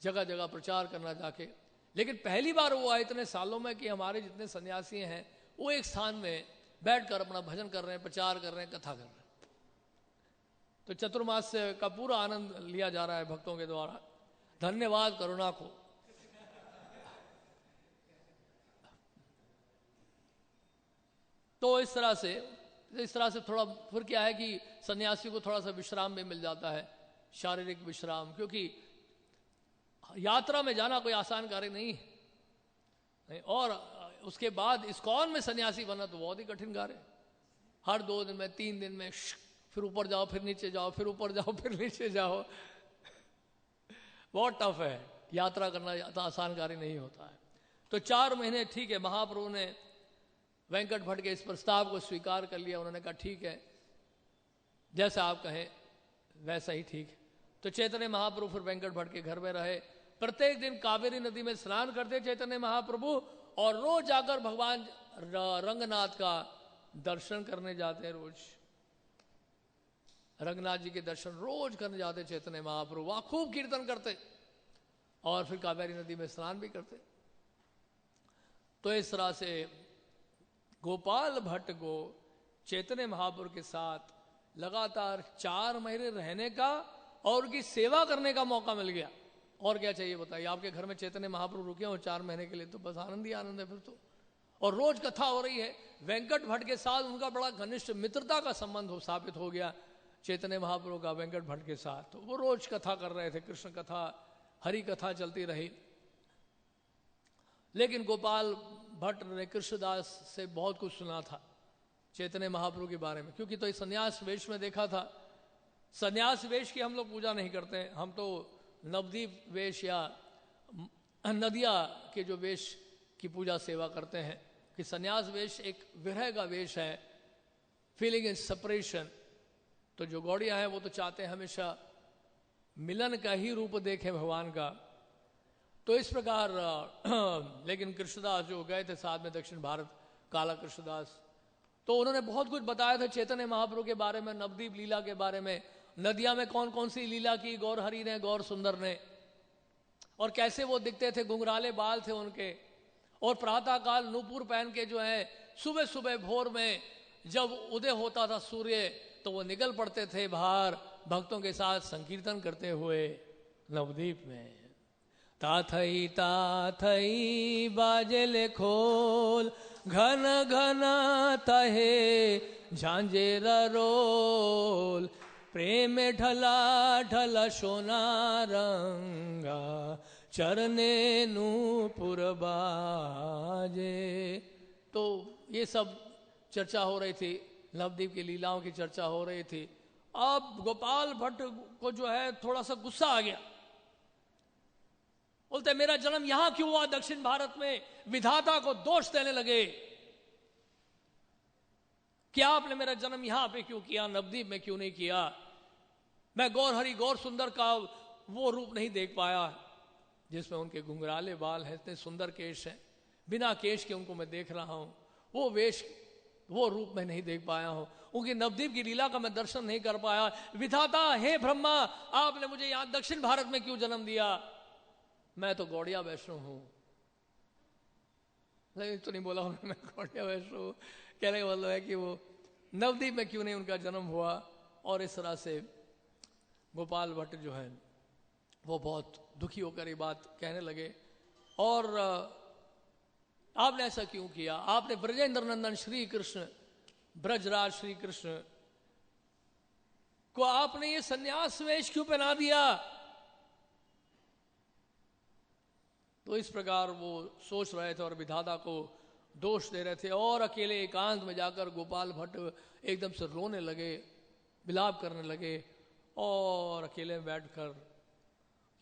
जगह जगह प्रचार करना जाके। लेकिन पहली बार हुआ इतने सालों में कि हमारे जितने सन्यासी हैं वो एक स्थान में बैठकर अपना भजन कर रहे हैं, प्रचार कर रहे हैं, कथा कर रहे हैं। तो चतुर्मास का पूरा आनंद लिया जा रहा है भक्तों के द्वारा। धन्यवाद करुणा को। तो इस तरह से थोड़ा फिर क्या है कि सन्यासी को थोड़ा सा विश्राम भी मिल जाता है, शारीरिक विश्राम, क्योंकि यात्रा में जाना कोई आसान कार्य नहीं है। और उसके बाद इस्कॉन में सन्यासी बनना तो बहुत ही कठिन कार्य है। हर 2 दिन में 3 दिन में फिर ऊपर जाओ फिर नीचे जाओ, फिर ऊपर जाओ फिर नीचे जाओ, बहुत टफ है। यात्रा करना तो आसान कार्य नहीं होता है। तो 4 महीने ठीक है, महाप्रभु ने वेंकट भट्ट के इस प्रस्ताव को स्वीकार कर लिया। उन्होंने कहा ठीक है, जैसा आप कहें वैसा ही ठीक है। तो चैतन्य महाप्रभु फिर वेंकट भट्ट के घर में रहे। प्रत्येक दिन कावेरी नदी में स्नान करते चैतन्य महाप्रभु, और रोज जाकर भगवान रंगनाथ का दर्शन करने जाते हैं। रोज रंगनाथ जी के दर्शन रोज करने जाते चैतन्य महाप्रभु, वहां खूब कीर्तन करते और फिर कावेरी नदी में स्नान भी करते। तो इस तरह से गोपाल भट्ट को चैतन्य महाप्रभु के साथ लगातार 4 महीने रहने का और उनकी सेवा करने का मौका मिल गया। और क्या चाहिए बताइए। आपके घर में चैतन्य महाप्रभु रुके हो 4 महीने के लिए, तो बस आनंद ही आनंद है फिर तो। और रोज कथा हो रही है। वेंकट भट्ट के साथ उनका बड़ा घनिष्ठ मित्रता का संबंध स्थापित हो गया चैतन्य महाप्रभु का वेंकट भट्ट के साथ। तो वो रोज कथा कर रहे थे, कृष्ण कथा हरि कथा चलती रही। लेकिन गोपाल भट्ट ने कृष्णदास से बहुत कुछ सुना था चैतन्य महाप्रभु के बारे में, क्योंकि तो इस संन्यास वेश में देखा था। संन्यास वेश की हम लोग पूजा नहीं करते हैं, हम तो नवदीप वेश या नदिया के जो वेश की पूजा सेवा करते हैं। कि संन्यास वेश एक विरह का वेश है, फीलिंग इन सेपरेशन। तो जो गौड़िया है वो तो चाहते हैं हमेशा मिलन का ही रूप देखें भगवान का। तो इस प्रकार लेकिन कृष्णदास जो गए थे साथ में दक्षिण भारत, काला कृष्णदास, तो उन्होंने बहुत कुछ बताया था चैतन्य महाप्रभु के बारे में, नवदीप लीला के बारे में, नदिया में कौन कौन सी लीला की गौर हरि ने, गौर सुंदर ने, और कैसे वो दिखते थे, घुंघराले बाल थे उनके। और प्रातः काल नूपुर पहन के जो है सुबह सुबह भोर में जब उदय होता था सूर्य, तो वो निकल पड़ते थे बाहर भक्तों के साथ संकीर्तन करते हुए नवदीप में। ताथई ताथई बाजले खोल, घन घन तहे झांझेरा रोल, प्रेम ढला ढला सोना रंगा, चरने नूपुर बाजे। तो ये सब चर्चा हो रही थी, नवदीप की लीलाओं की चर्चा हो रही थी। अब गोपाल भट्ट को जो है थोड़ा सा गुस्सा आ गया। बोलते मेरा जन्म यहां क्यों हुआ दक्षिण भारत में, विधाता को दोष देने लगे। क्या आपने मेरा जन्म यहां पे क्यों किया, नवदीप में क्यों नहीं किया। मैं गौर हरि गौर सुंदर का वो रूप नहीं देख पाया जिसमें उनके घुंघराले बाल हैं, इतने सुंदर केश हैं, बिना केश के उनको मैं देख रहा हूं, वो वेश वो रूप में नहीं देख पाया हूं, उनकी नवदीप की लीला का मैं दर्शन नहीं कर पाया। विधाता हे ब्रह्मा, आपने मुझे यहां दक्षिण भारत में क्यों जन्म दिया, मैं तो गौड़िया वैष्णव हूं। नहीं तो नहीं बोला मैं गौड़िया वैष्णव, कहने का मतलब है कि वो नवदीप में क्यों नहीं उनका जन्म हुआ। और इस तरह से गोपाल भट्ट जो है वो बहुत दुखी होकर ये बात कहने लगे। और आपने ऐसा क्यों किया, आपने ब्रजेंद्र नंदन श्री कृष्ण, ब्रजराज श्री कृष्ण को आपने ये सन्यास वेश क्यों पहना दिया। तो इस प्रकार वो सोच रहे थे और विधाता को दोष दे रहे थे। और अकेले एकांत में जाकर गोपाल भट्ट एकदम से रोने लगे, विलाप करने लगे, और अकेले में बैठकर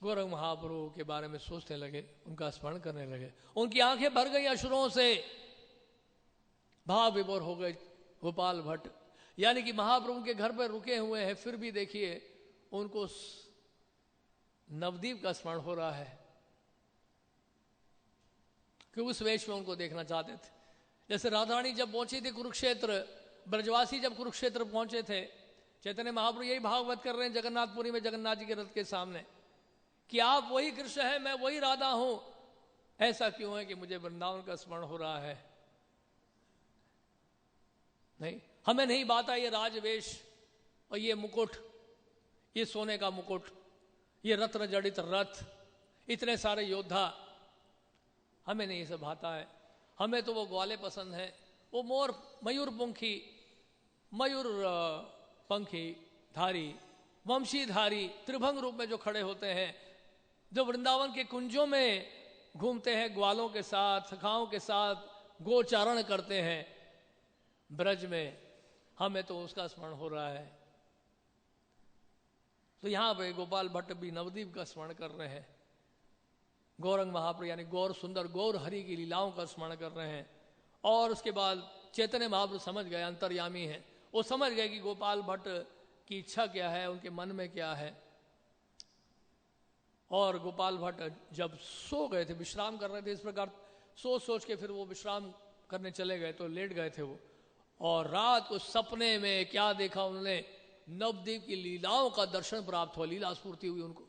गोरख महाप्रभु के बारे में सोचने लगे, उनका स्मरण करने लगे। उनकी आंखें भर गई अश्रुओं से, भाव विभोर हो गए गोपाल भट्ट। यानी कि महाप्रभु के घर पर रुके हुए हैं, फिर भी देखिए उनको नवदीप का स्मरण हो रहा है कि उस वेश में उनको देखना चाहते थे। जैसे राधारानी जब पहुंची थी कुरुक्षेत्र, ब्रजवासी जब कुरुक्षेत्र पहुंचे थे, चैतन्य महाप्रभु यही भागवत कर रहे हैं जगन्नाथपुरी में जगन्नाथ जी के रथ के सामने कि आप वही कृष्ण है, मैं वही राधा हूं, ऐसा क्यों है कि मुझे वृंदावन का स्मरण हो रहा है। नहीं, हमें नहीं बात आई ये राजवेश और ये मुकुट, ये सोने का मुकुट, ये रत्न जड़ित रथ, इतने सारे योद्धा, हमें नहीं सब भाता है। हमें तो वो ग्वाले पसंद है, वो मोर मयूर पंखी धारी, वंशीधारी त्रिभंग रूप में जो खड़े होते हैं, जो वृंदावन के कुंजों में घूमते हैं, ग्वालों के साथ, सखाओं के साथ गोचारण करते हैं ब्रज में, हमें तो उसका स्मरण हो रहा है। तो यहां पे गोपाल भट्ट भी नवदीप का स्मरण कर रहे हैं, गौरंग महाप्रभु यानी गौर सुंदर गौर हरि की लीलाओं का स्मरण कर रहे हैं। और उसके बाद चैतन्य महाप्रभु समझ गए, अंतर्यामी है, वो समझ गए कि गोपाल भट्ट की इच्छा क्या है, उनके मन में क्या है। और गोपाल भट्ट जब सो गए थे, विश्राम कर रहे थे, इस प्रकार सोच सोच के फिर वो विश्राम करने चले गए, तो लेट गए थे वो। और रात को सपने में क्या देखा उन्होंने, नवदीप की लीलाओं का दर्शन प्राप्त हुआ, लीला स्फूर्ति हुई उनको।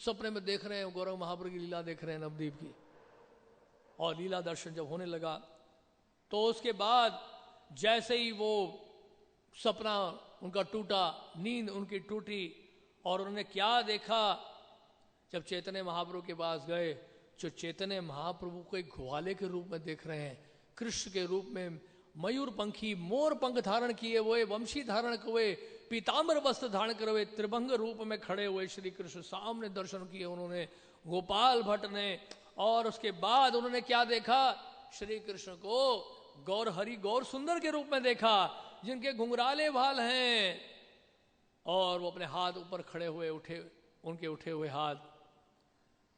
सपने में देख रहे हैं गौरंग महाप्रभु की लीला देख रहे हैं नवदीप की, और लीला दर्शन जब होने लगा तो उसके बाद जैसे ही वो सपना उनका टूटा, नींद उनकी टूटी, और उन्होंने क्या देखा, जब चैतन्य महाप्रभु के पास गए, जो चैतन्य महाप्रभु को एक ग्वाले के रूप में देख रहे हैं, कृष्ण के रूप में मयूर पंखी मोर पंख धारण किए हुए, वंशी धारण हुए, पीताम्बर वस्त्र धारण करे हुए, त्रिभंग रूप में खड़े हुए श्री कृष्ण सामने दर्शन किए उन्होंने गोपाल भट्ट ने। और उसके बाद उन्होंने क्या देखा, श्री कृष्ण को गौर हरि गौर सुंदर के रूप में देखा, जिनके घुंघराले बाल हैं, और वो अपने हाथ ऊपर खड़े हुए, उठे उनके उठे हुए हाथ,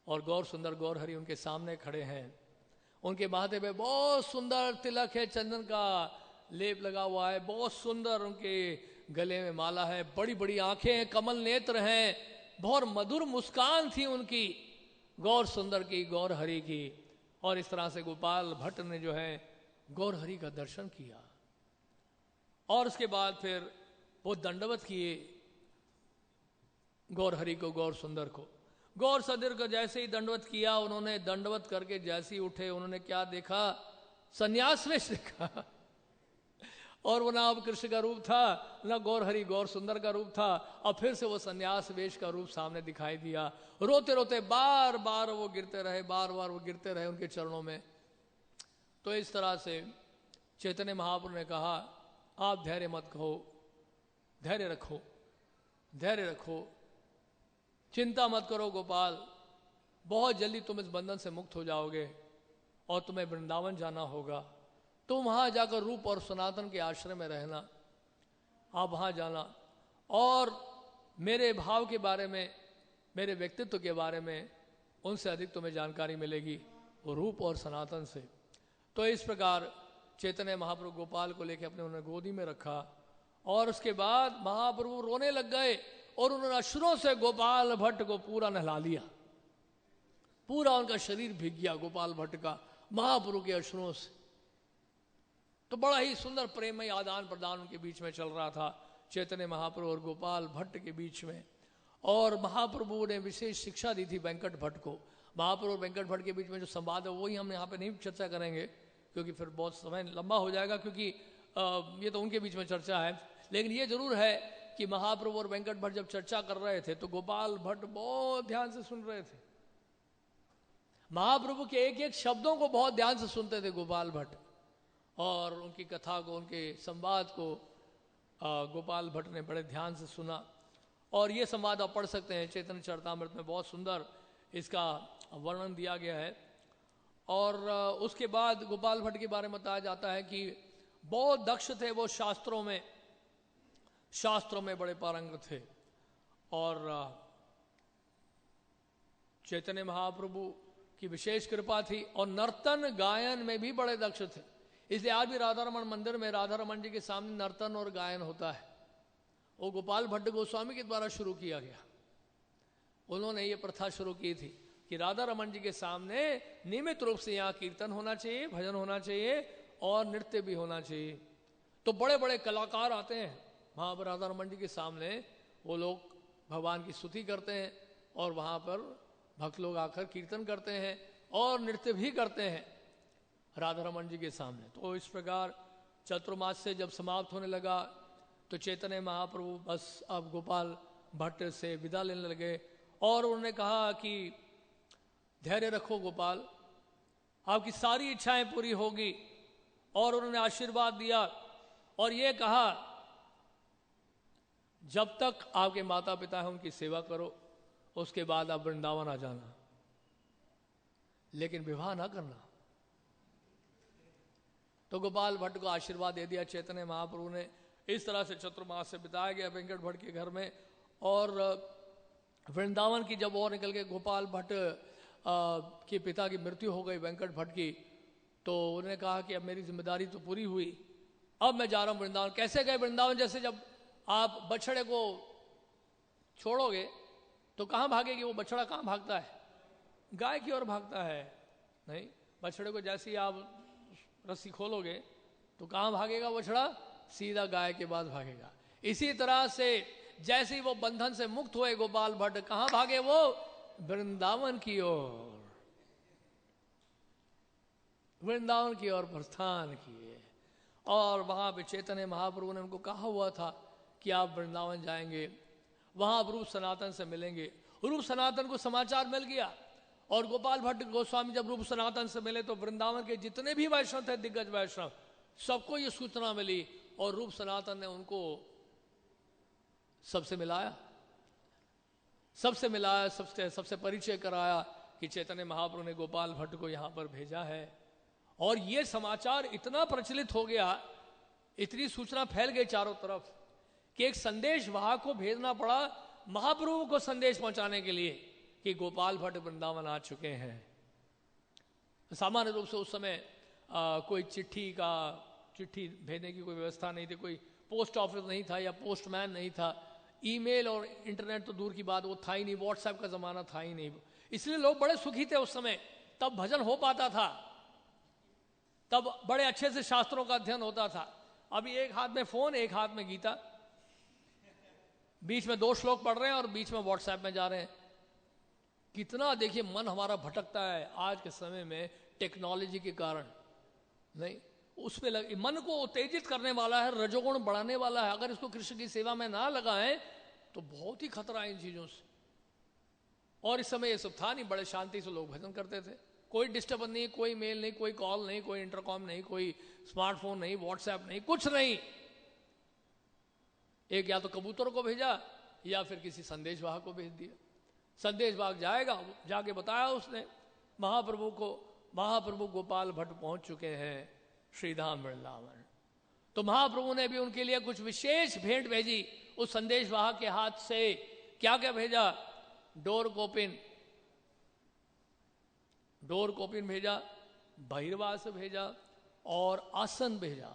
और गौर सुंदर गौर हरि उनके सामने खड़े हैं। उनके माथे पे बहुत सुंदर तिलक है, चंदन का लेप लगा हुआ है, बहुत सुंदर उनके गले में माला है, बड़ी बड़ी आंखें हैं, कमल नेत्र हैं, बहुत मधुर मुस्कान थी उनकी, गौर सुंदर की, गौर हरि की। और इस तरह से गोपाल भट्ट ने जो है गौर हरि का दर्शन किया। और उसके बाद फिर वो दंडवत किए गौर हरि को, गौर सुंदर को। गौर सदर को जैसे ही दंडवत किया उन्होंने, दंडवत करके जैसे ही उठे, उन्होंने क्या देखा, सन्यास वेश देखा। और वो ना अब कृष्ण का रूप था, ना गौर हरि गौर सुंदर का रूप था, और फिर से वो सन्यास वेश का रूप सामने दिखाई दिया। रोते रोते बार बार वो गिरते रहे, बार बार वो गिरते रहे उनके चरणों में। तो इस तरह से चैतन्य महाप्रभु ने कहा, आप धैर्य मत कहो, धैर्य रखो, धैर्य रखो, चिंता मत करो गोपाल, बहुत जल्दी तुम इस बंधन से मुक्त हो जाओगे और तुम्हें वृंदावन जाना होगा। तुम वहां जाकर रूप और सनातन के आश्रय में रहना, आप वहां जाना, और मेरे भाव के बारे में, मेरे व्यक्तित्व के बारे में उनसे अधिक तुम्हें जानकारी मिलेगी, वो रूप और सनातन से। तो इस प्रकार चैतन्य महाप्रभु गोपाल को लेकर अपने उन्होंने गोदी में रखा, और उसके बाद महाप्रभु रोने लग गए, और उन्होंने अश्रुओं से गोपाल भट्ट को पूरा नहला लिया, पूरा उनका शरीर भीग गया गोपाल भट्ट का महाप्रभु के अश्रुओं से। तो बड़ा ही सुंदर प्रेममय आदान प्रदान उनके बीच में चल रहा था, चैतन्य महाप्रभु और गोपाल भट्ट के बीच में। और महाप्रभु ने विशेष शिक्षा दी थी वेंकट भट्ट को। महाप्रभु और वेंकट भट्ट के बीच में जो संवाद है वही हम यहाँ पे नहीं चर्चा करेंगे, क्योंकि फिर बहुत समय लंबा हो जाएगा, क्योंकि ये तो उनके बीच में चर्चा है। लेकिन ये जरूर है कि महाप्रभु और वेंकट भट्ट जब चर्चा कर रहे थे तो गोपाल भट्ट बहुत ध्यान से सुन रहे थे, महाप्रभु के एक एक शब्दों को बहुत ध्यान से सुनते थे गोपाल भट्ट, और उनकी कथा को, उनके संवाद को गोपाल भट्ट ने बड़े ध्यान से सुना। और ये संवाद आप पढ़ सकते हैं चैतन्य चरितामृत में, बहुत सुंदर इसका वर्णन दिया गया है। और उसके बाद गोपाल भट्ट के बारे में बताया जाता है कि बहुत दक्ष थे वो, शास्त्रों में बड़े पारंगत थे, और चैतन्य महाप्रभु की विशेष कृपा थी, और नर्तन गायन में भी बड़े दक्ष थे। इसलिए आज भी राधा रमन मंदिर में राधा रमन जी के सामने नर्तन और गायन होता है। वो गोपाल भट्ट गोस्वामी के द्वारा शुरू किया गया। उन्होंने ये प्रथा शुरू की थी कि राधा रमन जी के सामने नियमित रूप से यहाँ कीर्तन होना चाहिए, भजन होना चाहिए और नृत्य भी होना चाहिए। तो बड़े बड़े कलाकार आते हैं वहाँ पर राधा रमन जी के सामने, वो लोग भगवान की स्तुति करते हैं और वहाँ पर भक्त लोग आकर कीर्तन करते हैं और नृत्य भी करते हैं राधा रमन जी के सामने। तो इस प्रकार चतुर्मास से जब समाप्त होने लगा तो चैतन्य महाप्रभु बस अब गोपाल भट्ट से विदा लेने लगे और उन्होंने कहा कि धैर्य रखो गोपाल, आपकी सारी इच्छाएं पूरी होगी। और उन्होंने आशीर्वाद दिया और ये कहा जब तक आपके माता पिता हैं उनकी सेवा करो, उसके बाद आप वृंदावन आ जाना, लेकिन विवाह ना करना। तो गोपाल भट्ट को आशीर्वाद दे दिया चैतन्य महाप्रभु ने। इस तरह से चतुर्मास से बिताया गया वेंकट भट्ट के घर में। और वृंदावन की जब और निकल के गोपाल भट्ट के पिता की मृत्यु हो गई वेंकट भट्ट की, तो उन्होंने कहा कि अब मेरी जिम्मेदारी तो पूरी हुई, अब मैं जा रहा हूँ वृंदावन। कैसे गए वृंदावन? जैसे जब आप बछड़े को छोड़ोगे तो कहाँ भागेगी वो बछड़ा? कहाँ भागता है? गाय की ओर भागता है। नहीं, बछड़े को जैसे ही आप रस्सी खोलोगे तो कहाँ भागेगा बछड़ा? सीधा गाय के पास भागेगा। इसी तरह से जैसे ही वो बंधन से मुक्त हुए गोपाल भट्ट, कहाँ भागे वो? वृंदावन की ओर, वृंदावन की ओर प्रस्थान किए। और वहां पे चैतन्य महाप्रभु ने उनको कहा हुआ था कि आप वृंदावन जाएंगे, वहां आप रूप सनातन से मिलेंगे। रूप सनातन को समाचार मिल गया और गोपाल भट्ट गोस्वामी जब रूप सनातन से मिले तो वृंदावन के जितने भी वैष्णव थे, दिग्गज वैष्णव, सबको ये सूचना मिली और रूप सनातन ने उनको सबसे मिलाया, सबसे परिचय कराया कि चैतन्य महाप्रभु ने गोपाल भट्ट को यहां पर भेजा है। और ये समाचार इतना प्रचलित हो गया, इतनी सूचना फैल गई चारों तरफ कि एक संदेश वाहक को भेजना पड़ा महाप्रभु को संदेश पहुंचाने के लिए कि गोपाल भट्ट वृंदावन आ चुके हैं। सामान्य रूप से उस समय कोई चिट्ठी भेजने की कोई व्यवस्था नहीं थी, कोई पोस्ट ऑफिस नहीं था या पोस्टमैन नहीं था, ईमेल और इंटरनेट तो दूर की बात, वो था ही नहीं, व्हाट्सएप का जमाना था ही नहीं। इसलिए लोग बड़े सुखी थे उस समय, तब भजन हो पाता था, तब बड़े अच्छे से शास्त्रों का अध्ययन होता था। अभी एक हाथ में फोन, एक हाथ में गीता, बीच में 2 श्लोक पढ़ रहे हैं और बीच में व्हाट्सएप में जा रहे हैं। कितना देखिए मन हमारा भटकता है आज के समय में टेक्नोलॉजी के कारण। नहीं, उसमें मन को उत्तेजित करने वाला है, रजोगुण बढ़ाने वाला है। अगर इसको कृष्ण की सेवा में ना लगाएं तो बहुत ही खतरा है इन चीजों से। और इस समय ये सब था नहीं, बड़े शांति से लोग भजन करते थे, कोई डिस्टर्बेंस नहीं, कोई मेल नहीं, कोई कॉल नहीं, कोई इंटरकॉम नहीं, कोई स्मार्टफोन नहीं, व्हाट्सएप नहीं, कुछ नहीं। एक या तो कबूतर को भेजा या फिर किसी संदेशवाहक को भेज दिया। संदेशवाहक जाएगा, जाके बताया उसने महाप्रभु को, महाप्रभु गोपाल भट्ट पहुंच चुके हैं श्रीधाम वृंदावन। तो महाप्रभु ने भी उनके लिए कुछ विशेष भेंट भेजी उस संदेशवाहक के हाथ से। क्या क्या भेजा? डोर कोपिन भेजा, बहिर्वास भेजा और आसन भेजा।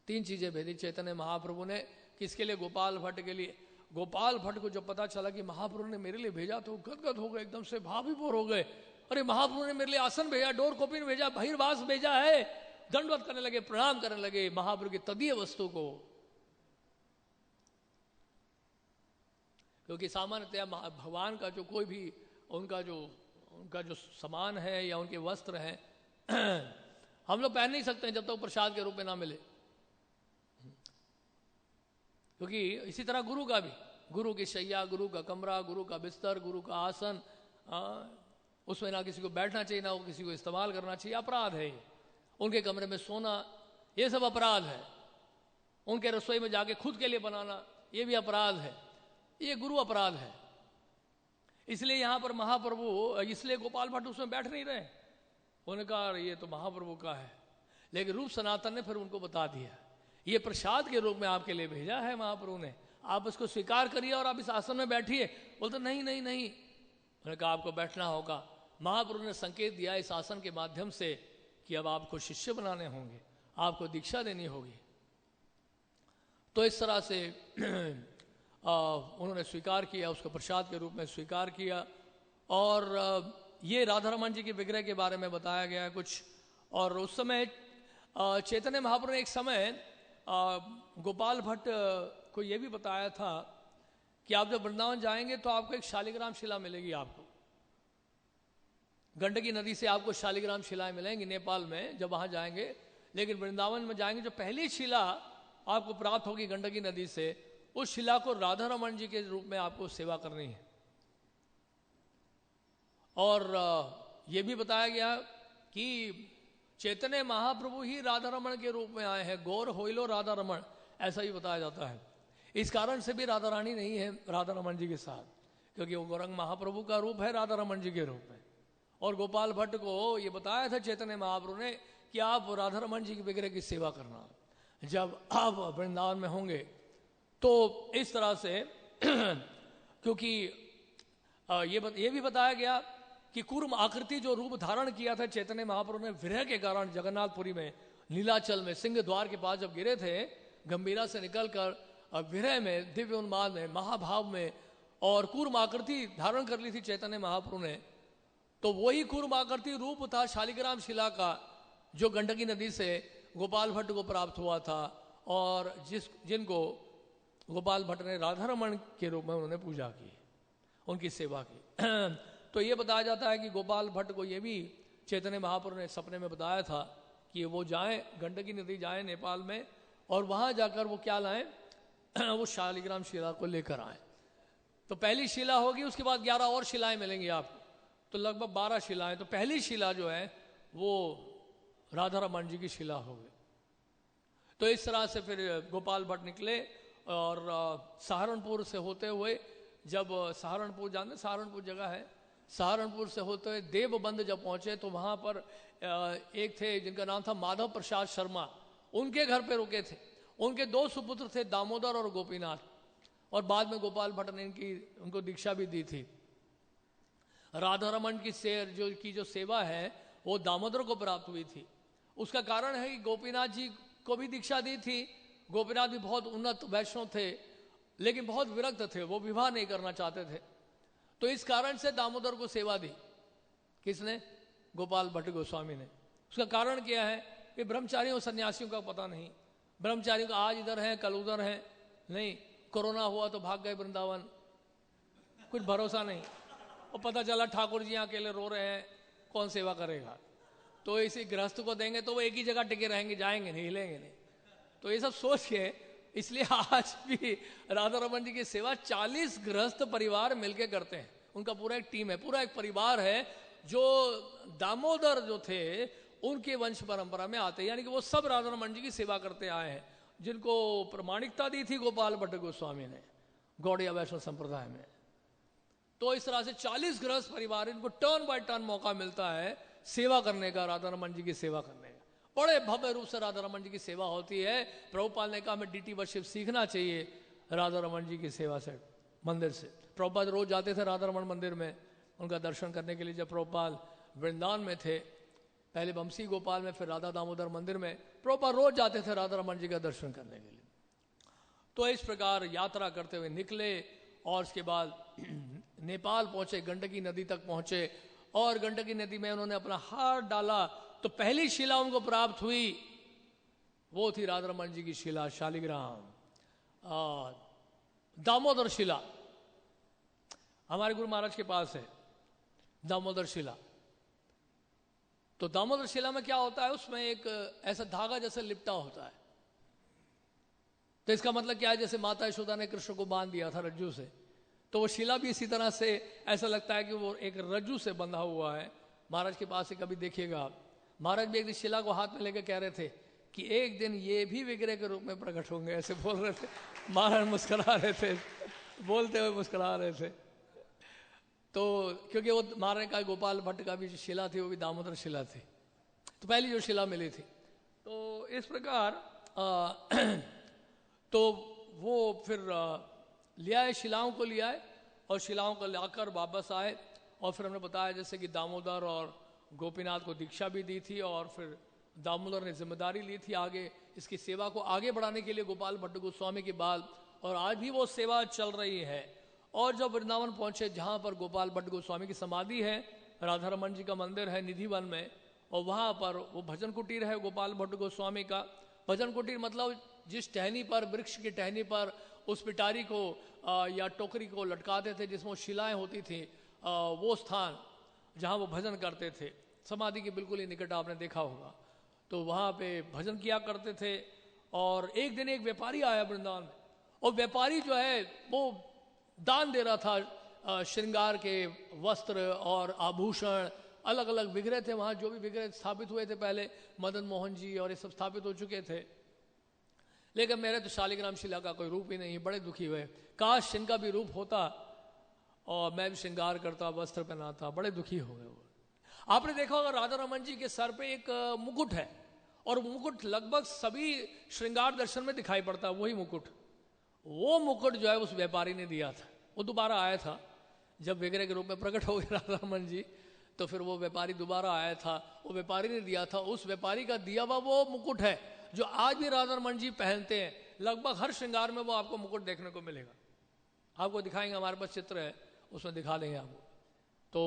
3 चीजें भेजी चैतन्य महाप्रभु ने। किसके लिए? गोपाल भट्ट के लिए। गोपाल भट्ट को जब पता चला कि महाप्रभु ने मेरे लिए भेजा तो गदगद हो गए, एकदम से भावविभोर हो गए। अरे महाप्रभु ने मेरे लिए आसन भेजा, डोर कोपिन भेजा, बहिर्वास भेजा है। दंडवत करने लगे, प्रणाम करने लगे महाप्रभु की तदीय वस्तु को। क्योंकि सामान्यतया भगवान का जो कोई भी उनका जो सामान है या उनके वस्त्र हैं हम लोग पहन नहीं सकते जब तक प्रसाद के रूप में ना मिले। क्योंकि इसी तरह गुरु का भी, गुरु की शैया, गुरु का कमरा, गुरु का बिस्तर, गुरु का आसन, उसमें ना किसी को बैठना चाहिए, ना वो किसी को इस्तेमाल करना चाहिए, अपराध है। उनके कमरे में सोना, ये सब अपराध है। उनके रसोई में जाके खुद के लिए बनाना, ये भी अपराध है। ये गुरु अपराध है। इसलिए यहां पर महाप्रभु, इसलिए गोपाल भट्ट उसमें बैठ नहीं रहे। उन्होंने कहा ये तो महाप्रभु का है। लेकिन रूप सनातन ने फिर उनको बता दिया ये प्रसाद के रूप में आपके लिए भेजा है महाप्रभु ने, आप इसको स्वीकार करिए और आप इस आसन में बैठिए। बोलते नहीं नहीं नहीं, उन्होंने कहा आपको बैठना होगा। महाप्रभु ने संकेत दिया इस आसन के माध्यम से कि अब आपको शिष्य बनाने होंगे, आपको दीक्षा देनी होगी। तो इस तरह से उन्होंने स्वीकार किया, उसको प्रसाद के रूप में स्वीकार किया। और ये राधा रमन जी के विग्रह के बारे में बताया गया है कुछ। और उस समय चैतन्य महाप्रभु ने एक समय गोपाल भट्ट को ये भी बताया था कि आप जब वृंदावन जाएंगे तो आपको एक शालिग्राम शिला मिलेगी। आपको गंडकी नदी से आपको शालिग्राम शिलाएं मिलेंगी नेपाल में जब वहां जाएंगे। लेकिन वृंदावन में जाएंगे जो पहली शिला आपको प्राप्त होगी गंडकी नदी से, उस शिला को राधा रमन जी के रूप में आपको सेवा करनी है। और ये भी बताया गया कि चैतन्य महाप्रभु ही राधा रमन के रूप में आए हैं, गौर होइलो राधा रमन, ऐसा ही बताया जाता है। इस कारण से भी राधा रानी नहीं है राधा रमन जी के साथ, क्योंकि वो गौरंग महाप्रभु का रूप है राधा रमन जी के रूप में। और गोपाल भट्ट को ये बताया था चैतन्य महाप्रभु ने कि आप राधा रमन जी के विग्रह की सेवा करना जब आप वृंदावन में होंगे। तो इस तरह से क्योंकि ये भी बताया गया कि कूर्म आकृति जो रूप धारण किया था चैतन्य महाप्रभु ने विरह के कारण जगन्नाथपुरी में नीलाचल में सिंह द्वार के पास जब गिरे थे, गंभीरा से निकलकर विरह में, दिव्य उन्माद में, महाभाव में, और कूर्म आकृति धारण कर ली थी चैतन्य महाप्रभु ने। तो वही कूर्म आकृति रूप था शालिग्राम शिला का जो गंडकी नदी से गोपाल भट्ट को प्राप्त हुआ था, और जिनको गोपाल भट्ट ने राधा रमन के रूप में उन्होंने पूजा की, उनकी सेवा की। तो ये बताया जाता है कि गोपाल भट्ट को ये भी चैतन्य महाप्रभु ने सपने में बताया था कि वो जाएं, गंडकी नदी जाएं नेपाल में, और वहां जाकर वो क्या लाएं, वो शालिग्राम शिला को लेकर आए। तो पहली शिला होगी, उसके बाद 11 और शिलाएं मिलेंगी आपको, तो लगभग 12 शिलाएं। तो पहली शिला जो है वो राधा रमन जी की शिला हो गई। तो इस तरह से फिर गोपाल भट्ट निकले और सहारनपुर से होते हुए, जब सहारनपुर जानते, सहारनपुर जगह है, सहारनपुर से होते हुए देवबंद जब पहुंचे तो वहां पर एक थे जिनका नाम था माधव प्रसाद शर्मा, उनके घर पे रुके थे। उनके 2 सुपुत्र थे, दामोदर और गोपीनाथ, और बाद में गोपाल भट्ट ने उनको दीक्षा भी दी थी। राधा रमन की जो सेवा है वो दामोदर को प्राप्त हुई थी। उसका कारण है कि गोपीनाथ जी को भी दीक्षा दी थी। गोपीनाथ भी बहुत उन्नत वैष्णव थे, लेकिन बहुत विरक्त थे, वो विवाह नहीं करना चाहते थे। तो इस कारण से दामोदर को सेवा दी। किसने? गोपाल भट्ट गोस्वामी ने। उसका कारण क्या है? कि ब्रह्मचारियों सन्यासियों का पता नहीं, ब्रह्मचारियों का आज इधर है कल उधर है, नहीं, कोरोना हुआ तो भाग गए वृंदावन, कुछ भरोसा नहीं, और पता चला ठाकुर जी अकेले रो रहे हैं, कौन सेवा करेगा? तो इसी गृहस्थ को देंगे तो वो एक ही जगह टिके रहेंगे, जाएंगे नहीं, हिलेंगे नहीं। तो ये सब सोच के इसलिए आज भी राधा रमन जी की सेवा 40 गृहस्थ परिवार मिलके करते हैं। उनका पूरा एक टीम है, पूरा एक परिवार है जो दामोदर जो थे उनके वंश परंपरा में आते हैं, यानी कि वो सब राधा रमन जी की सेवा करते आए हैं, जिनको प्रमाणिकता दी थी गोपाल भट्ट गोस्वामी ने गौड़िया वैष्णव संप्रदाय में। तो इस तरह से 40 गृहस्थ परिवार, इनको टर्न बाय टर्न मौका मिलता है सेवा करने का, राधा रमन जी की सेवा करने का। बड़े भव्य रूप से राधा रमन जी की सेवा होती है। प्रभुपाल ने कहा हमें डीटी वर्शिप सीखना चाहिए राधा रमन जी की सेवा से, मंदिर से। प्रभुपाल रोज जाते थे राधा रमन मंदिर में उनका दर्शन करने के लिए। जब प्रभुपाल वृंदावन में थे, पहले बंसी गोपाल में, फिर राधा दामोदर मंदिर में, प्रभुपाल रोज जाते थे राधा रमन जी का दर्शन करने के लिए। तो इस प्रकार यात्रा करते हुए निकले और उसके बाद नेपाल पहुंचे, गंडकी नदी तक पहुंचे, और गंडकी नदी में उन्होंने अपना हाथ डाला तो पहली शिला उनको प्राप्त हुई, वो थी राधा रमन जी की शिला, शालिग्राम दामोदर शिला। हमारे गुरु महाराज के पास है दामोदर शिला। तो दामोदर शिला में क्या होता है, उसमें एक ऐसा धागा जैसे लिपटा होता है। तो इसका मतलब क्या है, जैसे माता यशोदा ने कृष्ण को बांध दिया था रज्जू से, तो वो शिला भी इसी तरह से ऐसा लगता है कि वो एक रज्जू से बंधा हुआ है। महाराज के पास से कभी देखिएगा आप, महाराज भी एक दिन शिला को हाथ में लेकर कह रहे थे कि एक दिन ये भी विग्रह के रूप में प्रकट होंगे, ऐसे बोल रहे थे। महाराज मुस्कुरा रहे थे, बोलते हुए मुस्कुरा रहे थे। तो क्योंकि वो महाराज का गोपाल भट्ट का भी जो शिला थी वो भी दामोदर शिला थी, तो पहली जो शिला मिली थी। तो इस प्रकार तो वो फिर ले आए, शिलाओं को ले आए, और शिलाओं को लाकर वापस आए। और फिर हमने बताया जैसे कि दामोदर और गोपीनाथ को दीक्षा भी दी थी और फिर दामोदर ने जिम्मेदारी ली थी आगे इसकी सेवा को आगे बढ़ाने के लिए गोपाल भट्ट गोस्वामी के बाद, और आज भी वो सेवा चल रही है। और जब वृंदावन पहुंचे जहाँ पर गोपाल भट्ट गोस्वामी की समाधि है, राधा रमन जी का मंदिर है निधिवन में, और वहाँ पर वो भजन कुटीर है गोपाल भट्ट गोस्वामी का। भजन कुटीर मतलब जिस टहनी पर, वृक्ष की टहनी पर उस पिटारी को या टोकरी को लटकाते थे जिसमें शिलाएं होती थी, वो स्थान जहाँ वो भजन करते थे, समाधि के बिल्कुल ही निकट आपने देखा होगा। तो वहाँ पे भजन किया करते थे। और एक दिन एक व्यापारी आया वृंदावन में, और व्यापारी जो है वो दान दे रहा था श्रृंगार के वस्त्र और आभूषण, अलग अलग विग्रह थे वहाँ, जो भी विग्रह स्थापित हुए थे पहले, मदन मोहन जी और ये सब स्थापित हो चुके थे। लेकिन मेरे तो शालिग्राम शिला का कोई रूप ही नहीं, बड़े दुखी हुए, काश इनका भी रूप होता और मैं भी श्रृंगार करता, वस्त्र पहनाता, बड़े दुखी हो गए वो। आपने देखा होगा राधा रमन जी के सर पे एक मुकुट है, और मुकुट लगभग सभी श्रृंगार दर्शन में दिखाई पड़ता है, वही मुकुट। वो मुकुट जो है उस व्यापारी ने दिया था, वो दोबारा आया था जब विग्रह के रूप में प्रकट हो गए राधा रमन जी, तो फिर वो व्यापारी दोबारा आया था, वो व्यापारी ने दिया था। उस व्यापारी का दिया हुआ वो मुकुट है जो आज भी राधा रमन जी पहनते हैं। लगभग हर श्रृंगार में वो आपको मुकुट देखने को मिलेगा। आपको दिखाएंगे, हमारे पास चित्र है, उसमें दिखा देंगे आपको। तो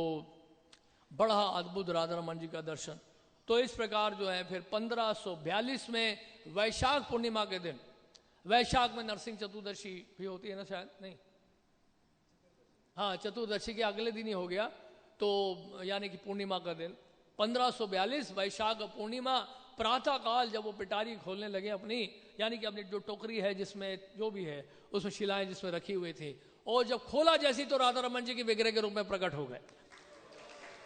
बड़ा अद्भुत राधा रमन जी का दर्शन। तो इस प्रकार जो है फिर 1542 में वैशाख पूर्णिमा के दिन, वैशाख में नरसिंह चतुर्दशी भी होती है ना शायद, नहीं, हाँ चतुर्दशी के अगले दिन ही हो गया, तो यानी कि पूर्णिमा का दिन 1542 वैशाख पूर्णिमा प्रातः काल, जब वो पिटारी खोलने लगे अपनी, यानी कि अपनी जो टोकरी है जिसमें जो भी है उसमें शिलाएं जिसमें रखी हुई थी, और जब खोला जैसी तो राधा रमन जी के विग्रह के रूप में प्रकट हो गए।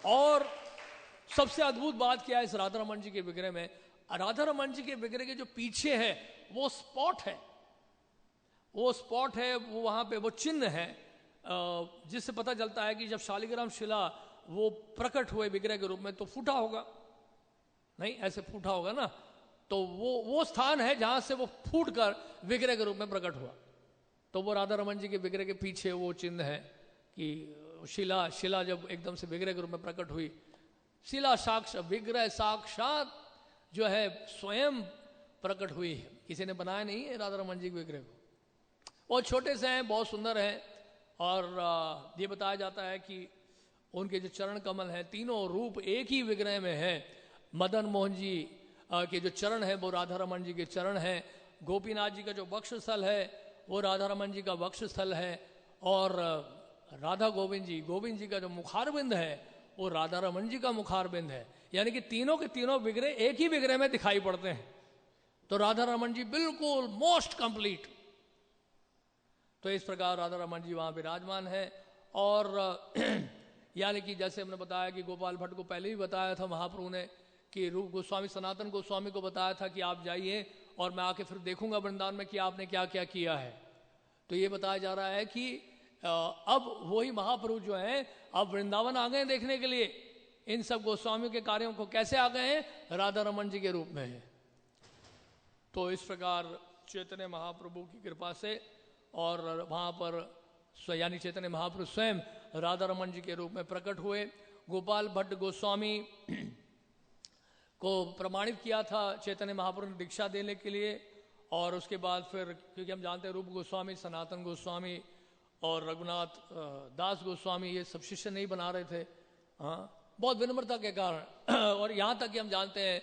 और सबसे अद्भुत बात क्या है इस राधा रमन जी के विग्रह में, राधा रमन जी के विग्रह के जो पीछे है वो स्पॉट है, वो स्पॉट है, वो वहां पे वो चिन्ह है, जिससे पता चलता है कि जब शालिग्राम शिला वो प्रकट हुए विग्रह के रूप में तो फूटा होगा, नहीं ऐसे फूटा होगा ना, तो वो स्थान है जहां से वो फूट कर विग्रह के रूप में प्रकट हुआ। तो वो राधा रमन जी के विग्रह के पीछे वो चिन्ह है कि शिला जब एकदम से विग्रह के रूप में प्रकट हुई, शिला साक्षात, विग्रह साक्षात जो है स्वयं प्रकट हुई है, किसी ने बनाया नहीं है राधा रमन जी के विग्रह को। बहुत छोटे से हैं, बहुत सुंदर हैं, और ये बताया जाता है कि उनके जो चरण कमल हैं, तीनों रूप एक ही विग्रह में है। मदन मोहन जी के जो चरण है वो राधा रमन जी के चरण हैं, गोपीनाथ जी का जो वक्षस्थल है वो राधा रमन जी का वक्षस्थल है, और राधा गोविंद जी का जो मुखारबिंद है वो राधा रमन जी का मुखारबिंद है। यानी कि तीनों के तीनों विग्रह एक ही विग्रह में दिखाई पड़ते हैं। तो राधा रमन जी बिल्कुल मोस्ट कंप्लीट। तो इस प्रकार राधा रमन जी वहां विराजमान है। और यानी कि जैसे हमने बताया कि गोपाल भट्ट को पहले ही बताया था महाप्रभु ने कि रूप गोस्वामी सनातन गोस्वामी को बताया था कि आप जाइए और मैं आके फिर देखूंगा वृंदावन में कि आपने क्या क्या किया है। तो ये बताया जा रहा है कि अब वही महाप्रभु जो है अब वृंदावन आ गए देखने के लिए इन सब गोस्वामियों के कार्यों को। कैसे आ गए हैं? राधा रमन जी के रूप में है। तो इस प्रकार चैतन्य महाप्रभु की कृपा से और वहां पर यानी चैतन्य महाप्रभु स्वयं राधा रमन जी के रूप में प्रकट हुए। गोपाल भट्ट गोस्वामी को प्रमाणित किया था चैतन्य महाप्रभु ने दीक्षा देने के लिए। और उसके बाद फिर क्योंकि हम जानते हैं रूप गोस्वामी, सनातन गोस्वामी और रघुनाथ दास गोस्वामी ये सब शिष्य नहीं बना रहे थे, हाँ, बहुत विनम्रता के कारण। और यहाँ तक कि हम जानते हैं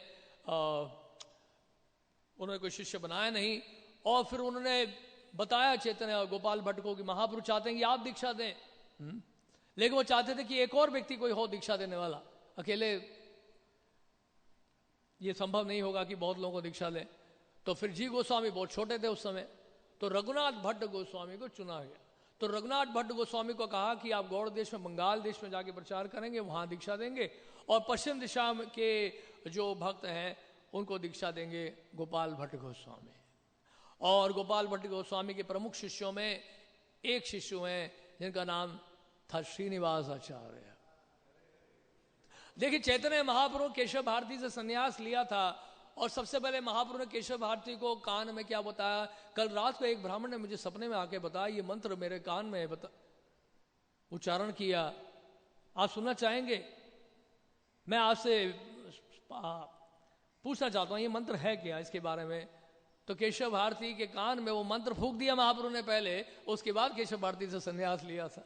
उन्होंने कोई शिष्य बनाया नहीं। और फिर उन्होंने बताया चैतन्य और गोपाल भट्ट को कि महाप्रभु चाहते हैं कि आप दीक्षा दें, लेकिन वो चाहते थे कि एक और व्यक्ति कोई हो दीक्षा देने वाला, अकेले ये संभव नहीं होगा कि बहुत लोगों को दीक्षा दें। तो फिर जी गोस्वामी बहुत छोटे थे उस समय, तो रघुनाथ भट्ट गोस्वामी को चुना गया। तो रघुनाथ भट्ट गोस्वामी को कहा कि आप गौड़ देश में, बंगाल देश में जाके प्रचार करेंगे, वहां दीक्षा देंगे, और पश्चिम दिशा के जो भक्त हैं उनको दीक्षा देंगे गोपाल भट्ट गोस्वामी। और गोपाल भट्ट गोस्वामी के प्रमुख शिष्यों में एक शिष्य हैं जिनका नाम था श्रीनिवास आचार्य। देखिए चैतन्य महाप्रभु केशव भारती से संन्यास लिया था, और सबसे पहले महाप्रभु ने केशव भारती को कान में क्या बताया, कल रात को एक ब्राह्मण ने मुझे सपने में आके बताया, ये मंत्र मेरे कान में उच्चारण किया, आप सुनना चाहेंगे? मैं आपसे पूछना चाहता हूँ ये मंत्र है क्या, इसके बारे में। तो केशव भारती के कान में वो मंत्र फूंक दिया महाप्रभु ने पहले, उसके बाद केशव भारती से संन्यास लिया था।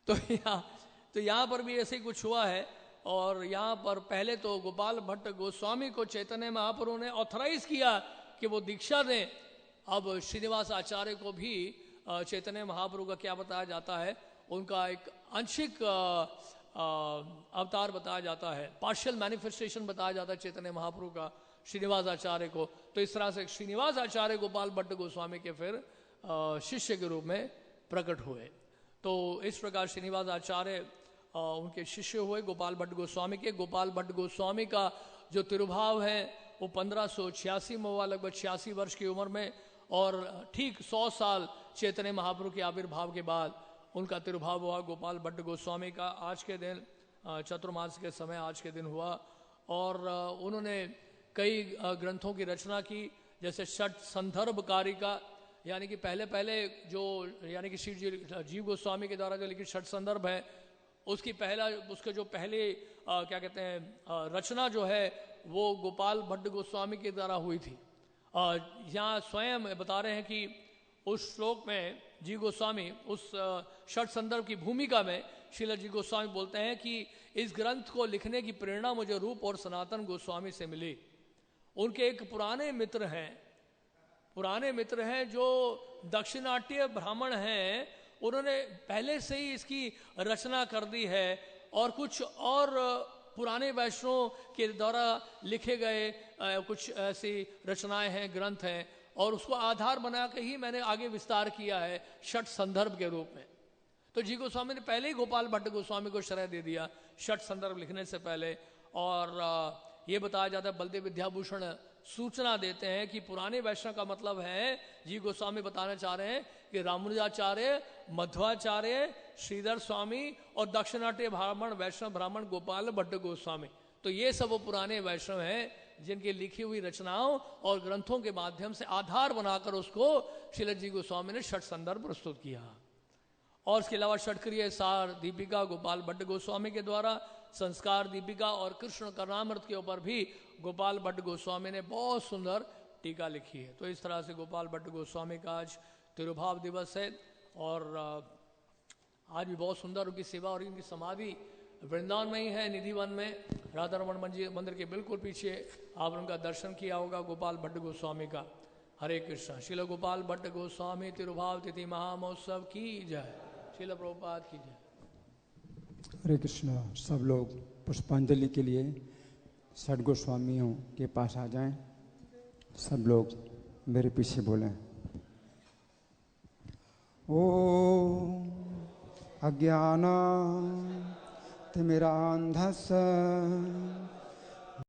तो यहाँ पर भी ऐसे ही कुछ हुआ है। और यहाँ पर पहले तो गोपाल भट्ट गोस्वामी को चैतन्य महाप्रभु ने ऑथराइज किया कि वो दीक्षा दें। अब श्रीनिवास आचार्य को भी चैतन्य महाप्रभु का क्या बताया जाता है, उनका एक आंशिक अवतार बताया जाता है, पार्शियल मैनिफेस्टेशन बताया जाता है चैतन्य महाप्रभु का श्रीनिवास आचार्य को। तो इस तरह से श्रीनिवास आचार्य गोपाल भट्ट गोस्वामी के फिर शिष्य के रूप में प्रकट हुए। तो इस प्रकार श्रीनिवास आचार्य उनके शिष्य हुए गोपाल भट्ट गोस्वामी के। गोपाल भट्ट गोस्वामी का जो तिरुभाव है वो 1586 में हुआ, लगभग 86 वर्ष की उम्र में। और ठीक 100 साल चैतन्य महाप्रभु के आविर्भाव के बाद उनका तिरुभाव हुआ गोपाल भट्ट गोस्वामी का। आज के दिन चतुर्मास के समय आज के दिन हुआ। और उन्होंने कई ग्रंथों की रचना की, जैसे षट संदर्भ कारिका, यानी कि पहले जो यानी कि श्री जीव गोस्वामी के द्वारा जो लिखित षट संदर्भ है उसके जो पहले क्या कहते हैं रचना जो है वो गोपाल भट्ट गोस्वामी के द्वारा हुई थी। यहाँ स्वयं बता रहे हैं कि उस श्लोक में जी गोस्वामी उस षट संदर्भ की भूमिका में श्रील जी गोस्वामी बोलते हैं कि इस ग्रंथ को लिखने की प्रेरणा मुझे रूप और सनातन गोस्वामी से मिली। उनके एक पुराने मित्र हैं जो दक्षिणाट्य ब्राह्मण हैं, उन्होंने पहले से ही इसकी रचना कर दी है। और कुछ और पुराने वैष्णवों के द्वारा लिखे गए कुछ ऐसी रचनाएं हैं, ग्रंथ हैं, और उसको आधार बना के ही मैंने आगे विस्तार किया है षट संदर्भ के रूप में। तो जी गोस्वामी ने पहले ही गोपाल भट्ट गोस्वामी को श्रेय दे दिया षट संदर्भ लिखने से पहले। और ये बताया जाता है, बलदेव विद्याभूषण सूचना देते हैं कि पुराने वैष्णव का मतलब है, जी गोस्वामी बताना चाह रहे हैं कि रामानुजाचार्य, मध्वाचार्य, श्रीधर स्वामी और दक्षिणाट्य ब्राह्मण वैष्णव ब्राह्मण गोपाल भट्ट गोस्वामी। तो ये सब वो पुराने वैष्णव हैं जिनकी लिखी हुई रचनाओं और ग्रंथों के माध्यम से आधार बनाकर उसको श्रील जी गोस्वामी ने षट संदर्भ प्रस्तुत किया। और इसके अलावा षटक्रिय सार दीपिका गोपाल भट्ट गोस्वामी के द्वारा, संस्कार दीपिका और कृष्ण कर्णामृत के ऊपर भी गोपाल भट्ट गोस्वामी ने बहुत सुंदर टीका लिखी है। तो इस तरह से गोपाल भट्ट गोस्वामी का आज तिरुभाव दिवस है। और आज भी बहुत सुंदर उनकी सेवा और उनकी समाधि वृंदावन में ही है, निधिवन में, राधा रमन मंदिर के बिल्कुल पीछे आप उनका दर्शन किया होगा गोपाल भट्ट गोस्वामी का। हरे कृष्ण। श्रील गोपाल भट्ट गोस्वामी तिरुभाव तिथि महामहोत्सव की जय। श्रील प्रभुपाद की जय। हरे कृष्ण। सब लोग पुष्पांजलि के लिए षट गोस्वामियों के पास आ जाएं। सब लोग मेरे पीछे बोलें। ओम अज्ञान तिमिरान्धस्य